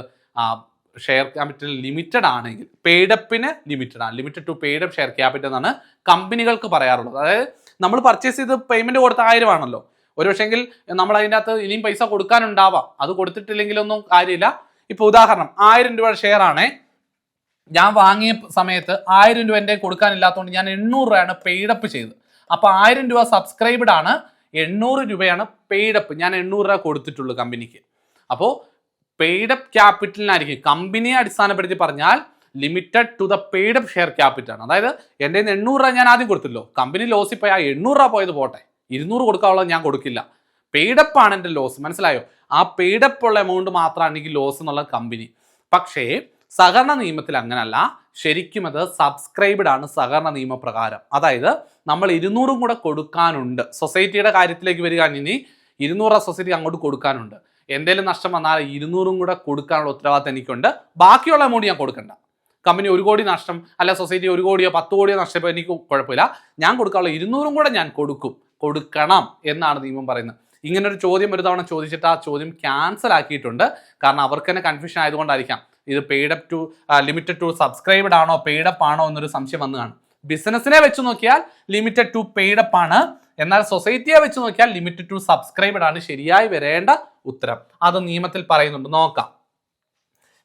ഷെയർ ക്യാപിറ്റൽ ലിമിറ്റഡ് ആണെങ്കിൽ, പെയ്ഡപ്പിന് ലിമിറ്റഡ് ആണ്, limited to paid up share capital എന്നാണ് കമ്പനികൾക്ക് പറയാറുള്ളത്. അതായത് നമ്മൾ പർച്ചേസ് ചെയ്ത് പേയ്മെന്റ് കൊടുത്ത 1,000 ആണല്ലോ, ഒരു പക്ഷെങ്കിൽ നമ്മൾ അതിൻ്റെ അകത്ത് ഇനിയും പൈസ കൊടുക്കാനുണ്ടാവാം, അത് കൊടുത്തിട്ടില്ലെങ്കിലൊന്നും കാര്യമില്ല. ഇപ്പോൾ ഉദാഹരണം 1,000 രൂപയുടെ ഷെയർ ആണേ, ഞാൻ വാങ്ങിയ സമയത്ത് 1,000 രൂപ എൻ്റെ കൊടുക്കാനില്ലാത്തതുകൊണ്ട് ഞാൻ 800 രൂപയാണ് പെയ്ഡപ്പ് ചെയ്തത്. അപ്പോൾ 1,000 രൂപ സബ്സ്ക്രൈബ്ഡ് ആണ്, 800 രൂപയാണ് പെയ്ഡപ്പ്, ഞാൻ 800 രൂപ കൊടുത്തിട്ടുള്ളൂ കമ്പനിക്ക്. അപ്പോൾ പെയ്ഡപ്പ് ക്യാപിറ്റലിനായിരിക്കും, കമ്പനിയെ അടിസ്ഥാനപ്പെടുത്തി പറഞ്ഞാൽ limited to the paid up share capital ആണ്. അതായത് എൻ്റെ 800 രൂപ ഞാൻ ആദ്യം കൊടുത്തല്ലോ, കമ്പനി ലോസിൽ പോയി ആ 800 രൂപ പോയത് പോട്ടെ, 200 കൊടുക്കാനുള്ളത് ഞാൻ കൊടുക്കില്ല. പെയ്ഡപ്പ് ആണ് എൻ്റെ ലോസ്, മനസ്സിലായോ? ആ പെയ്ഡപ്പ് ഉള്ള എമൗണ്ട് മാത്രമാണ് എനിക്ക് ലോസ് എന്നുള്ള കമ്പനി. പക്ഷേ സഹകരണ നിയമത്തിൽ അങ്ങനല്ല, ശരിക്കും അത് സബ്സ്ക്രൈബ്ഡ് ആണ് സഹകരണ നിയമപ്രകാരം. അതായത് നമ്മൾ 200 കൂടെ കൊടുക്കാനുണ്ട്. സൊസൈറ്റിയുടെ കാര്യത്തിലേക്ക് വരികയാണ്, ഇനി 200 സൊസൈറ്റി അങ്ങോട്ട് കൊടുക്കാനുണ്ട്. എന്തെങ്കിലും നഷ്ടം വന്നാൽ 200 കൂടെ കൊടുക്കാനുള്ള ഉത്തരവാദിത്തം എനിക്കുണ്ട്. ബാക്കിയുള്ള എമൗണ്ട് ഞാൻ കൊടുക്കണ്ട. കമ്പനി 1 കോടി നഷ്ടം, അല്ല സൊസൈറ്റി 1 കോടിയോ 10 കോടിയോ നഷ്ടപ്പോൾ എനിക്ക് കുഴപ്പമില്ല, ഞാൻ കൊടുക്കാനുള്ള 200 കൂടെ ഞാൻ കൊടുക്കണം എന്നാണ് നിയമം പറയുന്നത്. ഇങ്ങനൊരു ചോദ്യം ഒരു തവണ ചോദിച്ചിട്ട് ആ ചോദ്യം ക്യാൻസൽ ആക്കിയിട്ടുണ്ട്. കാരണം അവർക്ക് തന്നെ കൺഫ്യൂഷൻ ആയതുകൊണ്ടായിരിക്കാം. ഇത് paid up to limited to subscribed ആണോ പെയ്ഡപ്പ് ആണോ എന്നൊരു സംശയം വന്നു കാണും. ബിസിനസ്സിനെ വെച്ച് നോക്കിയാൽ ലിമിറ്റഡ് ടു പെയ്ഡപ്പ് ആണ്, എന്നാൽ സൊസൈറ്റിയെ വെച്ച് നോക്കിയാൽ ലിമിറ്റഡ് ടു സബ്സ്ക്രൈബ്ഡ് ആണ് ശരിയായി വരേണ്ട ഉത്തരം. അത് നിയമത്തിൽ പറയുന്നുണ്ട്, നോക്കാം.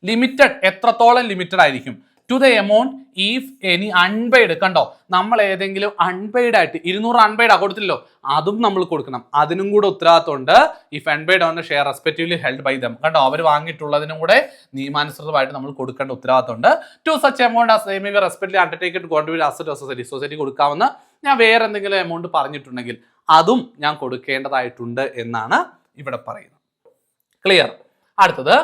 ലിമിറ്റഡ് എത്രത്തോളം ലിമിറ്റഡ് ആയിരിക്കും? To the amount if any unpaid, കണ്ടോ നമ്മൾ ഏതെങ്കിലും അൺപെയ്ഡ് ആയിട്ട് 200 അൺപെയ്ഡ് കൊടുത്തില്ലോ, അതും നമ്മൾ കൊടുക്കണം. അതിനും കൂടെ ഉത്തരവാദിത്തമുണ്ട്. If unpaid on share respectively held by them, കണ്ടോ അവർ വാങ്ങിയിട്ടുള്ളതിനും കൂടെ നിയമാനുസൃതമായിട്ട് നമ്മൾ കൊടുക്കേണ്ട ഉത്തരവാദിത്തമുണ്ട്. To such amount as they may be respectively undertaken to contribute asset of society, society കൊടുക്കാവുന്ന ഞാൻ വേറെ എന്തെങ്കിലും എമൗണ്ട് പറഞ്ഞിട്ടുണ്ടെങ്കിൽ അതും ഞാൻ കൊടുക്കേണ്ടതായിട്ടുണ്ട് എന്നാണ് ഇവിടെ പറയുന്നത്. ക്ലിയർ? അടുത്തത്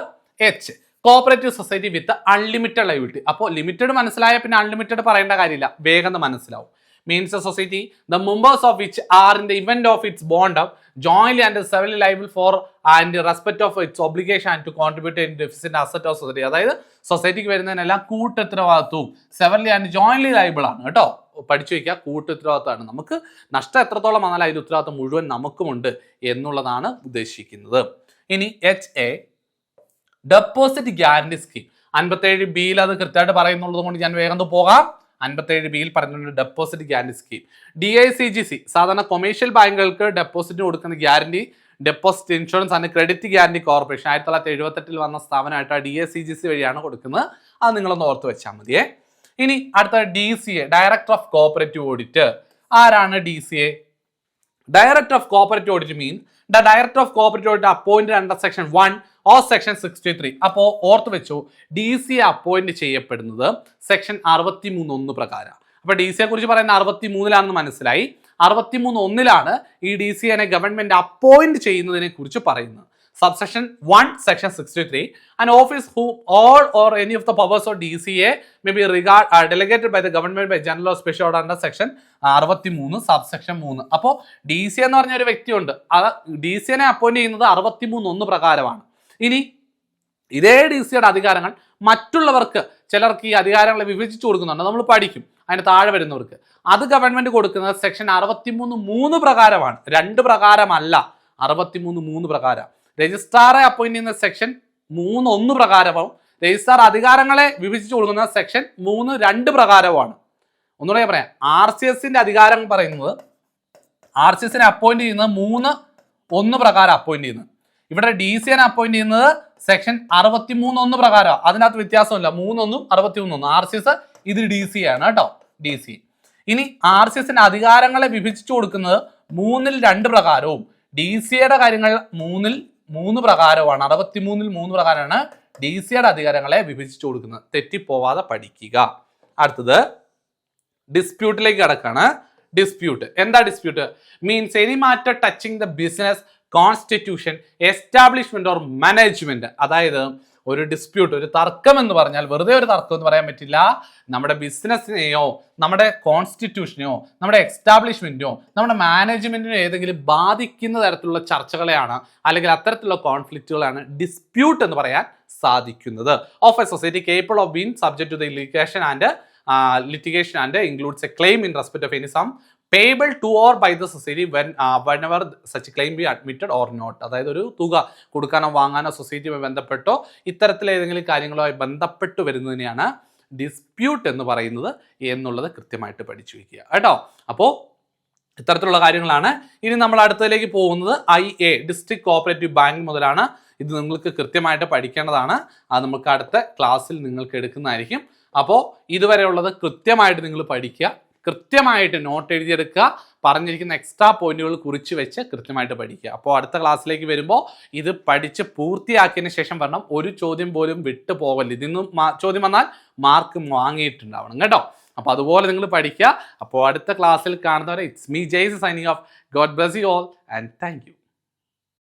എച്ച്, കോപ്പറേറ്റീവ് സൊസൈറ്റി വിത്ത് അൺലിമിറ്റഡ് ലയബിലിറ്റി. അപ്പോൾ ലിമിറ്റഡ് മനസ്സിലായ പിന്നെ അൺലിമിറ്റഡ് പറയേണ്ട കാര്യമില്ല, വേഗം മനസ്സിലാവും. Means a society the members of which are in the event of its bond of jointly and severally liable for and respect of its obligation and to contribute in deficit asset of society. അതായത് സൊസൈറ്റിക്ക് വരുന്നതിനെല്ലാം കൂട്ടുത്തരവാദിത്വവും സെവർലി and jointly liable ആണ് കേട്ടോ. പഠിച്ചു വയ്ക്കുക, കൂട്ടുത്തരവാദിത്തമാണ്. നമുക്ക് നഷ്ടം എത്രത്തോളം വന്നാൽ അതിന്റെ ഉത്തരവാദിത്വം മുഴുവൻ നമുക്കുമുണ്ട് എന്നുള്ളതാണ് ഉദ്ദേശിക്കുന്നത്. ഇനി H A, deposit guarantee scheme. 57 ബിയിൽ അത് കൃത്യമായിട്ട് പറയുന്നുള്ളത് കൊണ്ട് ഞാൻ വേഗം പോകാം. 57 ബിയിൽ പറഞ്ഞിട്ടുണ്ട് ഡെപ്പോസിറ്റ് ഗ്യാരണ്ടി സ്കീം. DICGC സാധാരണ കൊമേഴ്ഷ്യൽ ബാങ്കുകൾക്ക് ഡെപ്പോസിറ്റ് കൊടുക്കുന്ന guarantee deposit insurance and credit guarantee corporation 1978 വന്ന സ്ഥാപനമായിട്ട് DICGC വഴിയാണ് കൊടുക്കുന്നത്. അത് നിങ്ങളൊന്ന് ഓർത്ത് വെച്ചാൽ മതിയേ. ഇനി അടുത്ത DCA, director of cooperative audit. ആരാണ് DCA? Director of cooperative audit mean the director of cooperative audit appointed under section 1 or section 63. അപ്പോൾ ഓർത്ത് വെച്ചു, DCA അപ്പോയിന്റ് ചെയ്യപ്പെടുന്നത് സെക്ഷൻ 63(1) പ്രകാരം. അപ്പൊ DCA കുറിച്ച് പറയുന്നത് 63-ലാണെന്ന് മനസ്സിലായി. 63(1) ഈ DCA ഗവൺമെന്റ് അപ്പോയിന്റ് ചെയ്യുന്നതിനെ കുറിച്ച് പറയുന്നത്. Subsection 1, section 63, an office who all or any of the powers of DCA may be delegated by the government by general or special order under section 63 subsection 3. അപ്പോൾ DCA എന്ന് പറഞ്ഞ ഒരു വ്യക്തിയുണ്ട്, DCA appoint ചെയ്യുന്നത് 63(1) പ്രകാരമാണ്. ഇനി ഇതേ DCAയുടെ അധികാരങ്ങൾ മറ്റുള്ളവർക്ക് ചിലർക്ക് ഈ അധികാരങ്ങളെ വിഭജിച്ചു കൊടുക്കുന്നുണ്ട്, നമ്മൾ പഠിക്കും. അതിന് താഴെ വരുന്നവർക്ക് അത് ഗവൺമെന്റ് കൊടുക്കുന്നത് സെക്ഷൻ 63(3) പ്രകാരമാണ്, 2 പ്രകാരമല്ല. 63(3) പ്രകാരം. രജിസ്ട്രാറെ അപ്പോയിന്റ് ചെയ്യുന്ന സെക്ഷൻ 3(1) പ്രകാരവും രജിസ്ട്രാർ അധികാരങ്ങളെ വിഭജിച്ചു കൊടുക്കുന്ന സെക്ഷൻ 3(2) പ്രകാരവുമാണ്. ഒന്നുകൂടെ പറയാം, RCSന്റെ അധികാരം പറയുന്നത് RCSനെ അപ്പോയിന്റ് ചെയ്യുന്നത് 3(1) പ്രകാരം അപ്പോയിന്റ് ചെയ്യുന്നത്. ഇവിടെ DCAനെ അപ്പോയിന്റ് ചെയ്യുന്നത് സെക്ഷൻ 63(1) പ്രകാരം. അതിനകത്ത് വ്യത്യാസമില്ല, 3(1) 63(1). RCS ഇത് DCA ആണ് കേട്ടോ, DCA. ഇനി RCSന്റെ അധികാരങ്ങളെ വിഭജിച്ചു കൊടുക്കുന്നത് 3(2) പ്രകാരവും DCAയുടെ കാര്യങ്ങൾ 3 പ്രകാരവുമാണ്. 63(3) പ്രകാരമാണ് DCAയുടെ അധികാരങ്ങളെ വിഭജിച്ചു കൊടുക്കുന്നത്. തെറ്റിപ്പോവാതെ പഠിക്കുക. അടുത്തത് ഡിസ്പ്യൂട്ടിലേക്ക് കടക്കാണ്. ഡിസ്പ്യൂട്ട് എന്താ? Dispute means any matter touching the business constitution establishment or management. അതായത് ഒരു ഡിസ്പ്യൂട്ട്, ഒരു തർക്കം എന്ന് പറഞ്ഞാൽ വെറുതെ ഒരു തർക്കം എന്ന് പറയാൻ പറ്റില്ല. നമ്മുടെ ബിസിനസ്സിനെയോ നമ്മുടെ കോൺസ്റ്റിറ്റ്യൂഷനെയോ നമ്മുടെ എസ്റ്റാബ്ലിഷ്മെന്റിനോ നമ്മുടെ മാനേജ്മെന്റിനോ ഏതെങ്കിലും ബാധിക്കുന്ന തരത്തിലുള്ള ചർച്ചകളെയാണ് അല്ലെങ്കിൽ അത്തരത്തിലുള്ള കോൺഫ്ലിക്റ്റുകളാണ് ഡിസ്പ്യൂട്ട് എന്ന് പറയാൻ സാധിക്കുന്നത്. Of a society capable of being subject to the litigation and includes a claim in respect of any sum payable to or by the society whenever such claim be admitted or not. അതായത് ഒരു തുക കൊടുക്കാനോ വാങ്ങാനോ സൊസൈറ്റിയുമായി ബന്ധപ്പെട്ടോ ഇത്തരത്തിൽ ഏതെങ്കിലും കാര്യങ്ങളുമായി ബന്ധപ്പെട്ട് വരുന്നതിനെയാണ് dispute എന്ന് പറയുന്നത് എന്നുള്ളത് കൃത്യമായിട്ട് പഠിച്ചു വയ്ക്കുക കേട്ടോ. അപ്പോൾ ഇത്തരത്തിലുള്ള കാര്യങ്ങളാണ്. ഇനി നമ്മൾ അടുത്തതിലേക്ക് പോകുന്നത് IA, ഡിസ്ട്രിക്ട് കോഓപ്പറേറ്റീവ് ബാങ്ക് മുതലാണ്. ഇത് നിങ്ങൾക്ക് കൃത്യമായിട്ട് പഠിക്കേണ്ടതാണ്. അത് നമുക്ക് അടുത്ത ക്ലാസ്സിൽ നിങ്ങൾക്ക് എടുക്കുന്നതായിരിക്കും. അപ്പോൾ ഇതുവരെയുള്ളത് കൃത്യമായിട്ട് നിങ്ങൾ പഠിക്കുക, കൃത്യമായിട്ട് നോട്ട് എഴുതിയെടുക്കുക, പറഞ്ഞിരിക്കുന്ന എക്സ്ട്രാ പോയിന്റുകൾ കുറിച്ച് വെച്ച് കൃത്യമായിട്ട് പഠിക്കുക. അപ്പോൾ അടുത്ത ക്ലാസ്സിലേക്ക് വരുമ്പോൾ ഇത് പഠിച്ച് പൂർത്തിയാക്കിയതിന് ശേഷം വരണം, ഒരു ചോദ്യം പോലും വിട്ടു പോകല്ല. ഇതിന്നും ചോദ്യം വന്നാൽ മാർക്ക് വാങ്ങിയിട്ടുണ്ടാവണം കേട്ടോ. അപ്പോൾ അതുപോലെ നിങ്ങൾ പഠിക്കുക. അപ്പോൾ അടുത്ത ക്ലാസ്സിൽ കാണുന്നവരെ it's me Jaise signing off. God bless you all and thank U.